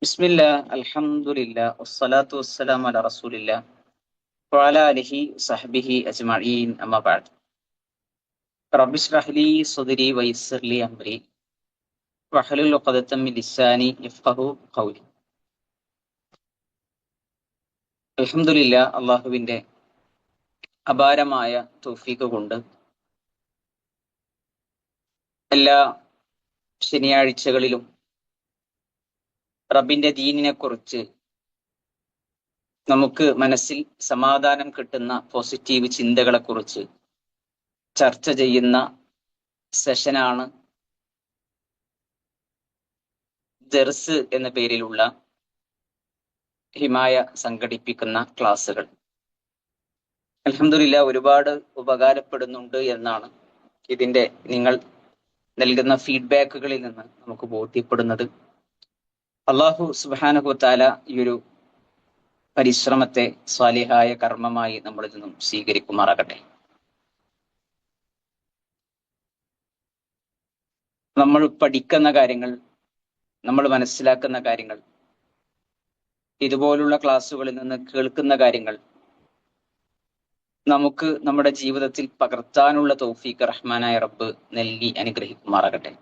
ബിസ്മില്ലാ അൽഹംദുലില്ലാ വസ്സലാത്തു വസ്സലാമു അലാ റസൂലില്ലാ വഅലാ ആലിഹി സഹ്ബിഹി അജ്മഈൻ അമ്മാ ബഅദ്. റബ്ബി ഇശ്റഹ് ലീ സ്വദ്രി വയസ്സിർ ലി അംരി വഹ്ലുൽ ഉഖ്ദതം മിൻ ലിസാനി യഫ്ഖഹു ഖൗലി. അൽഹംദുലില്ലാ, അള്ളാഹുവിന്റെ അപാരമായ തൗഫീഖ് കൊണ്ട് എല്ലാ ശനിയാഴ്ചകളിലും റബ്ബിന്റെ ദീനിനെ കുറിച്ച് നമുക്ക് മനസ്സിൽ സമാധാനം കിട്ടുന്ന പോസിറ്റീവ് ചിന്തകളെ കുറിച്ച് ചർച്ച ചെയ്യുന്ന സെഷനാണ് ദർസ് എന്ന പേരിലുള്ള ഹിമായ സംഘടിപ്പിക്കുന്ന ക്ലാസ്സുകൾ. അൽഹംദുലില്ലാ, ഒരുപാട് ഉപകാരപ്പെടുന്നുണ്ട് എന്നാണ് ഇതിന്റെ നിങ്ങൾ നൽകുന്ന ഫീഡ്ബാക്കുകളിൽ നിന്ന് നമുക്ക് ബോധ്യപ്പെടുന്നത്. അള്ളാഹു സുബ്ഹാനഹു വതആല ഈ ഒരു പരിശ്രമത്തെ സ്വാലിഹായ കർമ്മമായി നമ്മളിൽ നിന്നും സ്വീകരിക്കുമാറാകട്ടെ. നമ്മൾ പഠിക്കുന്ന കാര്യങ്ങൾ, നമ്മൾ മനസ്സിലാക്കുന്ന കാര്യങ്ങൾ, ഇതുപോലുള്ള ക്ലാസ്സുകളിൽ നിന്ന് കേൾക്കുന്ന കാര്യങ്ങൾ നമുക്ക് നമ്മുടെ ജീവിതത്തിൽ പകർത്താനുള്ള തൗഫീഖ് റഹ്മാനായ റബ്ബ് നൽകി അനുഗ്രഹിക്കുമാറാകട്ടെ.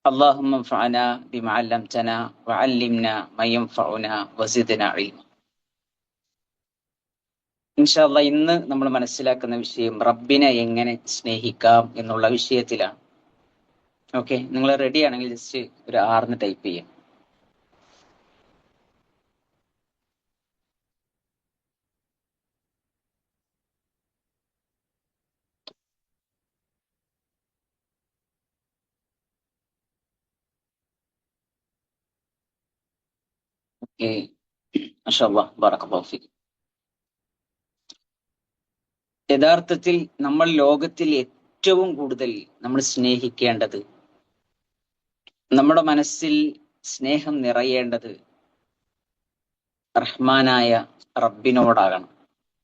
അല്ലാഹുമ്മ അൻഫഅനാ ബിമാ അല്ലംതനാ വഅല്ലിംനാ മാ യൻഫഉനാ വസിദ്നാ ഇൽമ. ഇൻഷാ അല്ലാഹ്, ഇന്ന് നമ്മൾ മനസ്സിലാക്കുന്ന വിഷയം റബ്ബിനെ എങ്ങനെ സ്നേഹിക്കാം എന്നുള്ള വിഷയത്തിലാണ്. ഓക്കെ, നിങ്ങൾ റെഡി ആണെങ്കിൽ ജസ്റ്റ് ഒരു 6 ടൈപ്പ് ചെയ്യാം. ഓക്കെ, മാഷാ അല്ലാഹ്, ബറകല്ലാഹു ഫീക്. യഥാർത്ഥത്തിൽ നമ്മൾ ലോകത്തിൽ ഏറ്റവും കൂടുതൽ നമ്മൾ സ്നേഹിക്കേണ്ടത്, നമ്മുടെ മനസ്സിൽ സ്നേഹം നിറയേണ്ടത് റഹ്മാനായ റബ്ബിനോടാകണം,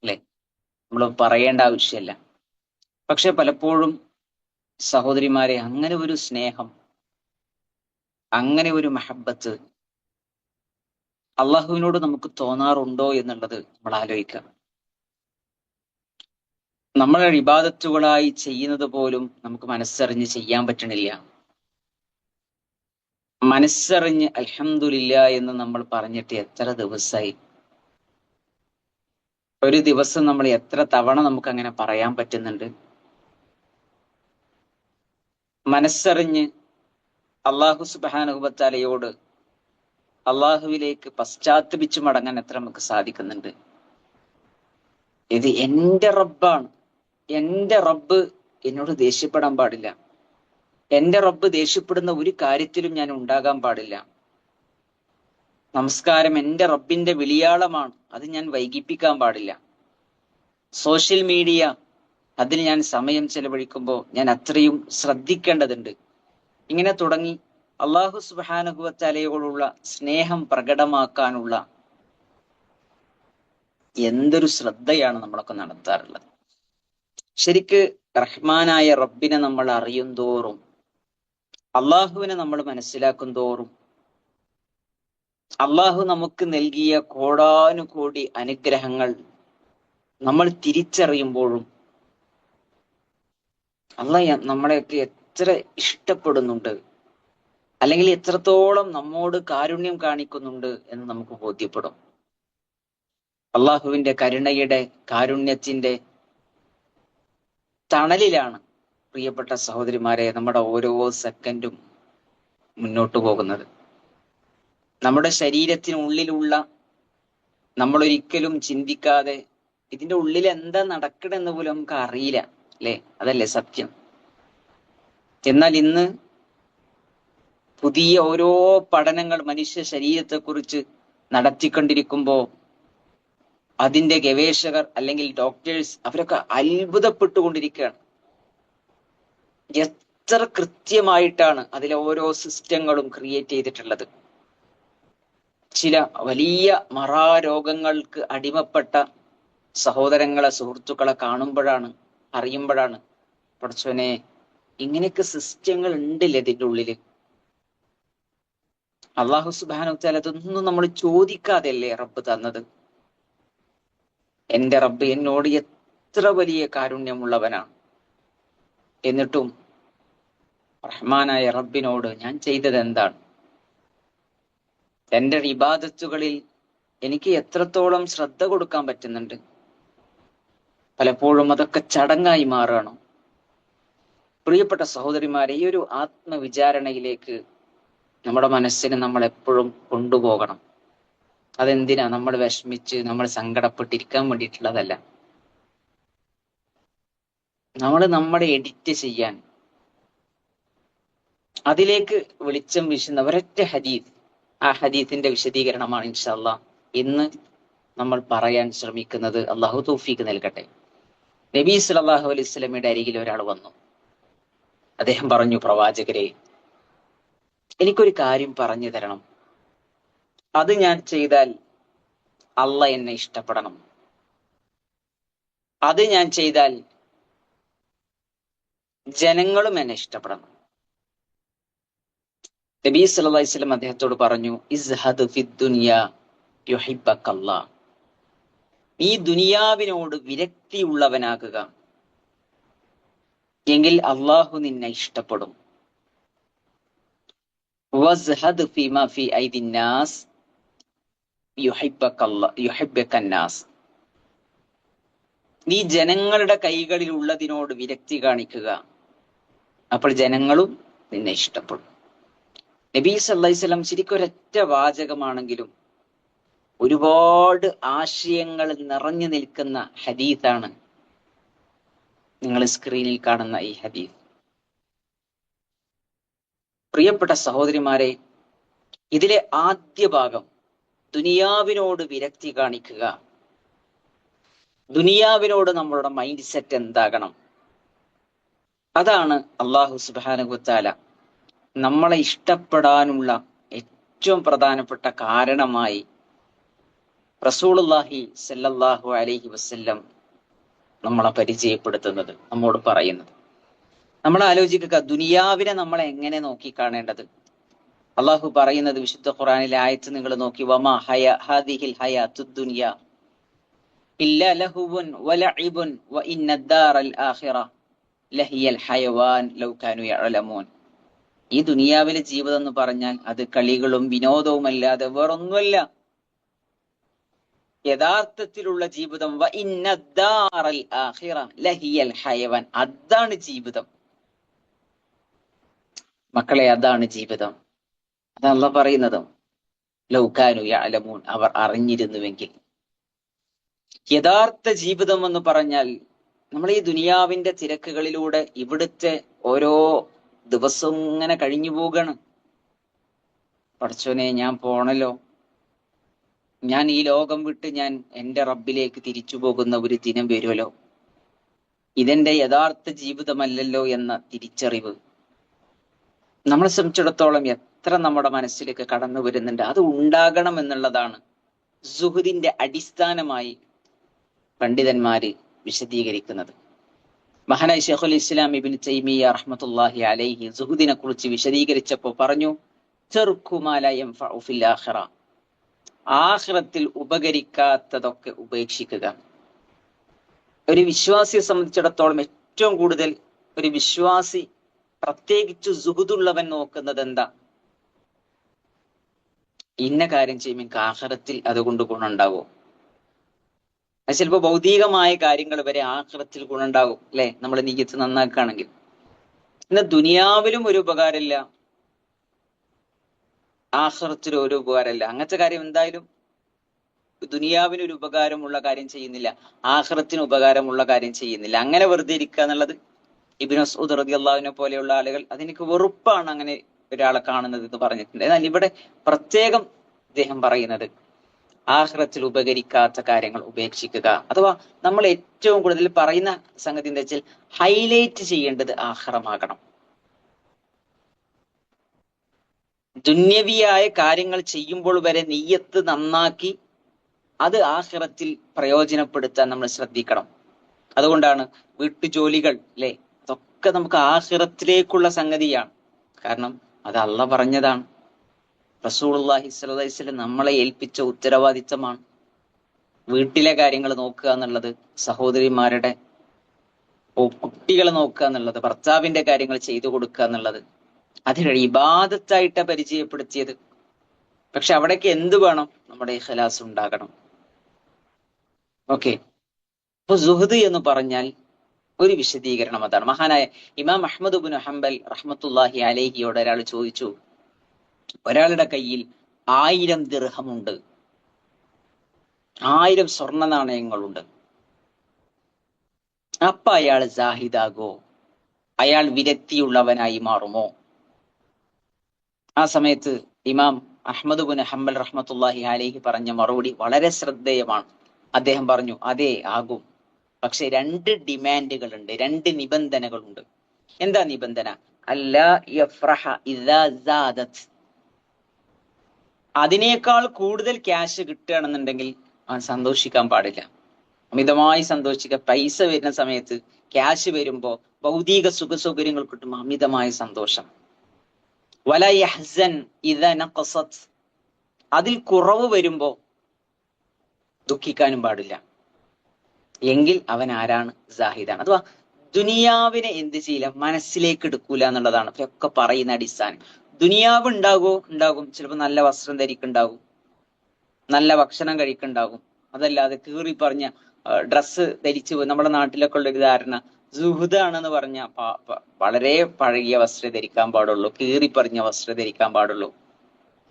അല്ലെ? നമ്മൾ പറയേണ്ട ആവശ്യമല്ല. പക്ഷെ പലപ്പോഴും സഹോദരിമാരെ, അങ്ങനെ ഒരു സ്നേഹം, അങ്ങനെ ഒരു മഹബത്ത് അള്ളാഹുവിനോട് നമുക്ക് തോന്നാറുണ്ടോ എന്നുള്ളത് നമ്മൾ ആലോചിക്കാം. നമ്മളെ ഇബാദത്തുകളായി ചെയ്യുന്നത് പോലും നമുക്ക് മനസ്സറിഞ്ഞ് ചെയ്യാൻ പറ്റണില്ല. മനസ്സറിഞ്ഞ് അൽഹംദുലില്ലാ എന്ന് നമ്മൾ പറഞ്ഞിട്ട് എത്ര ദിവസമായി? ഒരു ദിവസം നമ്മൾ എത്ര തവണ നമുക്ക് അങ്ങനെ പറയാൻ പറ്റുന്നുണ്ട്? മനസ്സറിഞ്ഞ് അള്ളാഹു സുബ്ഹാനഹു വ തആലയോട്, അള്ളാഹുവിലേക്ക് പശ്ചാത്തപിച്ചു മടങ്ങാൻ എത്ര നമുക്ക് സാധിക്കുന്നുണ്ട്? ഇത് എന്റെ റബ്ബാണ്, എന്റെ റബ്ബ് എന്നോട് ദേഷ്യപ്പെടാൻ പാടില്ല, എന്റെ റബ്ബ് ദേഷ്യപ്പെടുന്ന ഒരു കാര്യത്തിലും ഞാൻ ഉണ്ടാകാൻ പാടില്ല. നമസ്കാരം എന്റെ റബ്ബിന്റെ വിളിയാളമാണ്, അത് ഞാൻ വൈകിപ്പിക്കാൻ പാടില്ല. സോഷ്യൽ മീഡിയ, അതിൽ ഞാൻ സമയം ചെലവഴിക്കുമ്പോൾ ഞാൻ അത്രയും ശ്രദ്ധിക്കേണ്ടതുണ്ട്. ഇങ്ങനെ തുടങ്ങി അള്ളാഹു സുബ്ഹാനഹു വ തആലയോടുള്ള സ്നേഹം പ്രകടമാക്കാനുള്ള എന്തൊരു ശ്രദ്ധയാണ് നമ്മളൊക്കെ നടത്താറുള്ളത്. ശരിക്ക് റഹ്മാനായ റബ്ബിനെ നമ്മൾ അറിയും തോറും, അള്ളാഹുവിനെ നമ്മൾ മനസ്സിലാക്കും തോറും, അള്ളാഹു നമുക്ക് നൽകിയ കോടാനുകോടി അനുഗ്രഹങ്ങൾ നമ്മൾ തിരിച്ചറിയുമ്പോഴും അള്ളാഹ് നമ്മളെയൊക്കെ എത്ര ഇഷ്ടപ്പെടുന്നുണ്ട്, അല്ലെങ്കിൽ എത്രത്തോളം നമ്മോട് കാരുണ്യം കാണിക്കുന്നുണ്ട് എന്ന് നമുക്ക് ബോധ്യപ്പെടും. അള്ളാഹുവിന്റെ കരുണയുടെ, കാരുണ്യത്തിന്റെ തണലിലാണ് പ്രിയപ്പെട്ട സഹോദരിമാരെ നമ്മുടെ ഓരോ സെക്കൻഡും മുന്നോട്ട് പോകുന്നത്. നമ്മുടെ ശരീരത്തിനുള്ളിലുള്ള, നമ്മളൊരിക്കലും ചിന്തിക്കാതെ ഇതിന്റെ ഉള്ളിൽ എന്താ നടക്കണമെന്ന് പോലും നമുക്ക് അറിയില്ല, അല്ലെ? അതല്ലേ സത്യം? എന്നാൽ ഇന്ന് പുതിയ ഓരോ പഠനങ്ങൾ മനുഷ്യ ശരീരത്തെക്കുറിച്ച് നടത്തിക്കൊണ്ടിരിക്കുമ്പോ അതിന്റെ ഗവേഷകർ അല്ലെങ്കിൽ ഡോക്ടേഴ്സ് അവരൊക്കെ അത്ഭുതപ്പെട്ടുകൊണ്ടിരിക്കുകയാണ്. എത്ര കൃത്യമായിട്ടാണ് അതിലെ ഓരോ സിസ്റ്റങ്ങളും ക്രിയേറ്റ് ചെയ്തിട്ടുള്ളത്. ചില വലിയ മറാരോഗങ്ങൾക്ക് അടിമപ്പെട്ട സഹോദരങ്ങളെ, സുഹൃത്തുക്കളെ കാണുമ്പോഴാണ്, അറിയുമ്പോഴാണ്, പടച്ചോനെ, ഇങ്ങനെയൊക്കെ സിസ്റ്റങ്ങൾ ഉണ്ടല്ലേ ഇതിൻ്റെ ഉള്ളില്. അള്ളാഹു സുബ്ഹാനഹു വ തആല അതൊന്നും നമ്മൾ ചോദിക്കാതെയല്ലേ റബ്ബ് തന്നത്. എന്റെ റബ്ബ് എന്നോട് എത്ര വലിയ കാരുണ്യമുള്ളവനാണ്. എന്നിട്ടും റഹ്മാനായ റബ്ബിനോട് ഞാൻ ചെയ്തത് എന്താണ്? എന്റെ ഇബാദത്തുകളിൽ എനിക്ക് എത്രത്തോളം ശ്രദ്ധ കൊടുക്കാൻ പറ്റുന്നുണ്ട്? പലപ്പോഴും അതൊക്കെ ചടങ്ങായി മാറണം. പ്രിയപ്പെട്ട സഹോദരിമാരെ, ഈ ഒരു ആത്മവിചാരണയിലേക്ക് നമ്മുടെ മനസ്സിനെ നമ്മൾ എപ്പോഴും കൊണ്ടുപോകണം. അതെന്തിനാ? നമ്മൾ വിഷമിച്ച് നമ്മൾ സങ്കടപ്പെട്ടിരിക്കാൻ വേണ്ടിയിട്ടുള്ളതല്ല. നമ്മളെ എഡിറ്റ് ചെയ്യാൻ, അതിലേക്ക് വെളിച്ചം വീശുന്ന ഒരൊറ്റ ഹദീസ്, ആ ഹദീസിന്റെ വിശദീകരണമാണ് ഇൻഷാ അല്ലാഹ് ഇന്ന് നമ്മൾ പറയാൻ ശ്രമിക്കുന്നത്. അള്ളാഹു തൗഫീഖ് നൽകട്ടെ. നബി സല്ലല്ലാഹു അലൈഹി വസല്ലമയുടെ അരികിൽ ഒരാൾ വന്നു. അദ്ദേഹം പറഞ്ഞു, പ്രവാചകരെ, എനിക്കൊരു കാര്യം പറഞ്ഞു തരണം. അത് ഞാൻ ചെയ്താൽ അള്ളാഹ് എന്നെ ഇഷ്ടപ്പെടണം. അത് ഞാൻ ചെയ്താൽ ജനങ്ങളും എന്നെ ഇഷ്ടപ്പെടണം. നബി സല്ലല്ലാഹു അലൈഹി വസല്ലം അദ്ദേഹത്തോട് പറഞ്ഞു, ഇസ്ഹദ് ഫിദ്ദുനിയ യുഹിബ്ബക്കല്ലാഹ്. ഈ ദുനിയാവിനോട് വിരക്തിയുള്ളവനാകുക, എങ്കിൽ അള്ളാഹു നിന്നെ ഇഷ്ടപ്പെടും. വസ്ഹദ് ഫീമാ ഫീ ഐദിന്നാസ് യുഹിബ്ബക്കന്നാസ്. നീ ജനങ്ങളുടെ കൈകളിൽ ഉള്ളതിനോട് വിരക്തി കാണിക്കുക, അപ്പോൾ ജനങ്ങളും നിന്നെ ഇഷ്ടപ്പെടും. നബി സല്ലല്ലാഹു അലൈഹി വസല്ലം ശരിക്കും ഒരൊറ്റ വാചകമാണെങ്കിലും ഒരുപാട് ആശയങ്ങൾ നിറഞ്ഞു നിൽക്കുന്ന ഹദീസാണ് നിങ്ങൾ സ്ക്രീനിൽ കാണുന്ന ഈ ഹദീസ്. പ്രിയപ്പെട്ട സഹോദരിമാരെ, ഇതിലെ ആദ്യ ഭാഗം ദുനിയാവിനോട് വിരക്തി കാണിക്കുക. ദുനിയാവിനോട് നമ്മളുടെ മൈൻഡ് സെറ്റ് എന്താകണം? അതാണ് അല്ലാഹു സുബ്ഹാനഹു വ തആല നമ്മളെ ഇഷ്ടപ്പെടാനുള്ള ഏറ്റവും പ്രധാനപ്പെട്ട കാരണമായി റസൂലുള്ളാഹി സ്വല്ലല്ലാഹു അലൈഹി വസല്ലം നമ്മളെ പരിചയപ്പെടുത്തുന്നത്, നമ്മോട് പറയുന്നത്. നമ്മൾ ആലോചിക്കുക, ദുനിയാവിനെ നമ്മൾ എങ്ങനെ നോക്കി കാണേണ്ടത്? അള്ളാഹു പറയുന്നത് വിശുദ്ധ ഖുർആനിലെ ആയത്ത് നിങ്ങൾ നോക്കി, വമാ ഹാദിഹിൽ ഹയാത്തുദ് ദുനിയ ഇല്ലാ ലഹുവുൻ വലഇബുൻ വഇന്നദ്ദാറൽ ആഖിറ ലഹിയൽ ഹയവാൻ ലൗ കാനൂ യഅലമൂൻ. ഈ ദുനിയാവിലെ ജീവിതം എന്ന് പറഞ്ഞാൽ അത് കളികളും വിനോദവും അല്ലാതെ വേറൊന്നുമല്ല. യഥാർത്ഥത്തിലുള്ള ജീവിതം വഇന്നദ്ദാറൽ ആഖിറ ലഹിയൽ ഹയവാൻ, അതാണ് ജീവിതം. മക്കളെ, അതാണ് ജീവിതം. അതല്ല പറയുന്നത്, ലൗ കാനൂ യഅലമൂൻ, അവർ അറിഞ്ഞിരുന്നുവെങ്കിൽ. യഥാർത്ഥ ജീവിതം എന്ന് പറഞ്ഞാൽ നമ്മൾ ഈ ദുനിയാവിന്റെ തിരക്കുകളിലൂടെ ഇവിടുത്തെ ഓരോ ദിവസവും ഇങ്ങനെ കഴിഞ്ഞു പോവുകയാണ്. പടച്ചോനെ, ഞാൻ പോണല്ലോ, ഞാൻ ഈ ലോകം വിട്ട് ഞാൻ എൻ്റെ റബ്ബിലേക്ക് തിരിച്ചു പോകുന്ന ഒരു ദിനം വരുമല്ലോ, ഇതെന്റെ യഥാർത്ഥ ജീവിതമല്ലല്ലോ എന്ന തിരിച്ചറിവ് നമ്മളെ സംബന്ധിച്ചിടത്തോളം എത്ര നമ്മുടെ മനസ്സിലേക്ക് കടന്നു വരുന്നുണ്ട്. അത് ഉണ്ടാകണം എന്നുള്ളതാണ് സുഹുദിന്റെ അടിസ്ഥാനമായി പണ്ഡിതന്മാര് വിശദീകരിക്കുന്നത്. മഹാനായ ശൈഖുൽ ഇസ്ലാം ഇബ്നു തൈമിയ്യ റഹ്മത്തുള്ളാഹി അലൈഹി സുഹുദിനെ കുറിച്ച് വിശദീകരിച്ചപ്പോൾ പറഞ്ഞു, തർക്കു മാ ലാ യൻഫഉ ഫിൽ ആഖിറ, ആഖിറത്തിൽ ഉപകരിക്കാത്തതൊക്കെ ഉപേക്ഷിക്കുക. ഒരു വിശ്വാസിയെ സംബന്ധിച്ചിടത്തോളം ഏറ്റവും കൂടുതൽ ഒരു വിശ്വാസി, പ്രത്യേകിച്ച് സുഹുദുള്ളവൻ നോക്കുന്നത് എന്താ? ഇന്ന കാര്യം ചെയ്യുമ്പോൾ എനിക്ക് ആഖിറത്തിൽ അതുകൊണ്ട് ഗുണമുണ്ടാവോ? അത് ചിലപ്പോൾ ഭൗതികമായ കാര്യങ്ങൾ വരെ ആഖിറത്തിൽ ഗുണമുണ്ടാകും, അല്ലെ? നമ്മൾ നീയത്ത് നന്നാക്കുകയാണെങ്കിൽ. ഇന്ന് ദുനിയാവിലും ഒരു ഉപകാരമില്ല, ആഖിറത്തിലും ഒരു ഉപകാരമില്ല. അങ്ങനത്തെ കാര്യം എന്തായാലും ദുനിയാവിന് ഒരു ഉപകാരമുള്ള കാര്യം ചെയ്യുന്നില്ല, ആഖിറത്തിന് ഉപകാരമുള്ള കാര്യം ചെയ്യുന്നില്ല. അങ്ങനെ വെറുതെ ഇരിക്കുക എന്നുള്ളത്, ഇബ്നു മസ്ഊദ് റളിയല്ലാഹുവിനെ പോലെയുള്ള ആളുകൾ അതെനിക്ക് വെറുപ്പാണ് അങ്ങനെ ഒരാളെ കാണുന്നത് എന്ന് പറഞ്ഞിട്ടുണ്ട്. എന്നാൽ ഇവിടെ പ്രത്യേകം അദ്ദേഹം പറയുന്നത് ആഖിറത്തിൽ ഉപകരിക്കാത്ത കാര്യങ്ങൾ ഉപേക്ഷിക്കുക. അഥവാ നമ്മൾ ഏറ്റവും കൂടുതൽ പറയുന്ന സംഗതി എന്താ വെച്ചാൽ, ഹൈലൈറ്റ് ചെയ്യേണ്ടത് ആഖിറമാകണം. ദുന്യവിയായ കാര്യങ്ങൾ ചെയ്യുമ്പോൾ വരെ നിയ്യത്ത് നന്നാക്കി അത് ആഖിറത്തിൽ പ്രയോജനപ്പെടുത്താൻ നമ്മൾ ശ്രദ്ധിക്കണം. അതുകൊണ്ടാണ് വീട്ടുജോലികൾ, അല്ലെ, അതൊക്കെ നമുക്ക് ആഖിറത്തിലേക്കുള്ള സംഗതിയാണ്. കാരണം അത് അള്ളാഹ് പറഞ്ഞതാണ്. റസൂലുള്ളാഹി സ്വല്ലല്ലാഹി അലൈഹി വസല്ലം നമ്മളെ ഏൽപ്പിച്ച ഉത്തരവാദിത്തമാണ്. വീട്ടിലെ കാര്യങ്ങൾ നോക്കുക എന്നുള്ളത്, സഹോദരിമാരുടെ കുട്ടികളെ നോക്കുക എന്നുള്ളത്, ഭർത്താവിന്റെ കാര്യങ്ങൾ ചെയ്തു കൊടുക്കുക എന്നുള്ളത്, അതിന് ഇബാദത്തായിട്ടാ പരിചയപ്പെടുത്തിയത്. പക്ഷെ അവിടേക്ക് എന്ത് വേണം? നമ്മുടെ ഇഖ്ലാസ് ഉണ്ടാകണം. ഓക്കെ. അപ്പൊ സുഹദ് എന്ന് പറഞ്ഞാൽ ഒരു വിശദീകരണം അതാണ്. മഹാനായ ഇമാം അഹ്മദ് ഇബ്നു ഹംബൽ റഹ്മത്തുള്ളാഹി അലൈഹിയോട് ഒരാൾ ചോദിച്ചു, ഒരാളുടെ കയ്യിൽ 1000 ദിർഹമുണ്ട്, 1000 സ്വർണ്ണ നാണയങ്ങളുണ്ട്, അപ്പൊ അയാൾ സാഹിദാകോ? അയാൾ വിരക്തിയുള്ളവനായി മാറുമോ? ആ സമയത്ത് ഇമാം അഹ്മദ് ഇബ്നു ഹംബൽ റഹ്മത്തുള്ളാഹി അലൈഹി പറഞ്ഞ മറുപടി വളരെ ശ്രദ്ധേയമാണ്. അദ്ദേഹം പറഞ്ഞു, അതെ ആകും, പക്ഷെ 2 ഡിമാൻഡുകളുണ്ട്, 2 നിബന്ധനകളുണ്ട്. എന്താ നിബന്ധന? അല്ലാ യഫ്റഹ ഇദാ സാദത്, അതിനേക്കാൾ കൂടുതൽ ക്യാഷ് കിട്ടുകയാണെന്നുണ്ടെങ്കിൽ അവൻ സന്തോഷിക്കാൻ പാടില്ല. അമിതമായി സന്തോഷിക്കുക. പൈസ വരുന്ന സമയത്ത്, ക്യാഷ് വരുമ്പോ, ഭൗതിക സുഖ സൗകര്യങ്ങൾ കിട്ടുമ്പോൾ അമിതമായ സന്തോഷം. വല യഹ്സൻ ഇദാ നഖസത്, അതിൽ കുറവ് വരുമ്പോ ദുഃഖിക്കാനും പാടില്ല. എങ്കിൽ അവൻ ആരാണ്? സാഹിദാണ്. അഥവാ ദുനിയാവിനെ എന്ത് ചെയ്യില്ല, മനസ്സിലേക്ക് എടുക്കൂല എന്നുള്ളതാണ് ഒക്കെ പറയുന്ന അടിസ്ഥാനം. ദുനിയാവ് ഉണ്ടാകും, ചിലപ്പോൾ നല്ല വസ്ത്രം ധരിക്കുന്നുണ്ടാകും, നല്ല ഭക്ഷണം കഴിക്കുന്നുണ്ടാകും. അതല്ലാതെ കീറി പറഞ്ഞ ഡ്രസ്സ് ധരിച്ചു പോയി. നമ്മുടെ നാട്ടിലൊക്കെ ഉള്ള ഒരു ധാരണ, സുഹൃതാണെന്ന് പറഞ്ഞ വളരെ പഴകിയ വസ്ത്രം ധരിക്കാൻ പാടുള്ളൂ, കീറി പറഞ്ഞ വസ്ത്രം ധരിക്കാൻ പാടുള്ളൂ,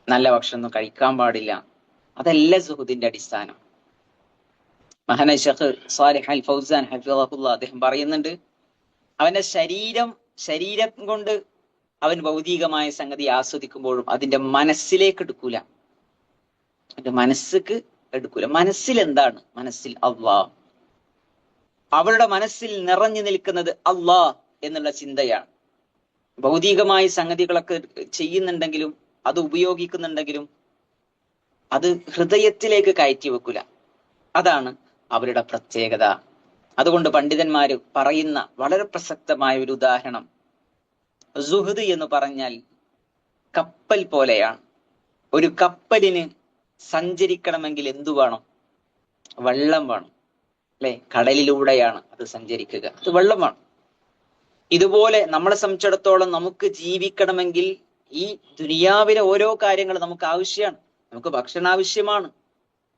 നല്ല ഭക്ഷണം ഒന്നും കഴിക്കാൻ പാടില്ല. അതല്ല സുഹൃദിന്റെ അടിസ്ഥാനം. മഹാനായ ശൈഖ് സാലിഹ് അൽ ഫൗസാൻ ഹഫിളഹുല്ലാഹ് അദ്ദേഹം പറയുന്നുണ്ട്, അവന്റെ ശരീരം കൊണ്ട് അവൻ ഭൗതികമായ സംഗതി ആസ്വദിക്കുമ്പോഴും അതിന്റെ മനസ്സിലേക്ക് എടുക്കൂല, അവന്റെ മനസ്സിക്ക് എടുക്കൂല. മനസ്സിൽ എന്താണ്? മനസ്സിൽ അള്ളാഹ്. അവളുടെ മനസ്സിൽ നിറഞ്ഞു നിൽക്കുന്നത് അള്ളാഹ് എന്നുള്ള ചിന്തയാണ്. ഭൗതികമായ സംഗതികളൊക്കെ ചെയ്യുന്നുണ്ടെങ്കിലും, അത് ഉപയോഗിക്കുന്നുണ്ടെങ്കിലും അത് ഹൃദയത്തിലേക്ക് കയറ്റി വെക്കൂല. അതാണ് അവരുടെ പ്രത്യേകത. അതുകൊണ്ട് പണ്ഡിതന്മാര് പറയുന്ന വളരെ പ്രസക്തമായ ഒരു ഉദാഹരണം, സുഹദ് എന്ന് പറഞ്ഞാൽ കപ്പൽ പോലെയാണ്. ഒരു കപ്പലിന് സഞ്ചരിക്കണമെങ്കിൽ എന്തു വേണം? വെള്ളം വേണം, അല്ലെ? കടലിലൂടെയാണ് അത് സഞ്ചരിക്കുക, അത് വെള്ളം വേണം. ഇതുപോലെ നമ്മളെ സംബന്ധിച്ചിടത്തോളം നമുക്ക് ജീവിക്കണമെങ്കിൽ ഈ ദുനിയാവിലെ ഓരോ കാര്യങ്ങൾ നമുക്ക് ആവശ്യമാണ്. നമുക്ക് ഭക്ഷണം ആവശ്യമാണ്,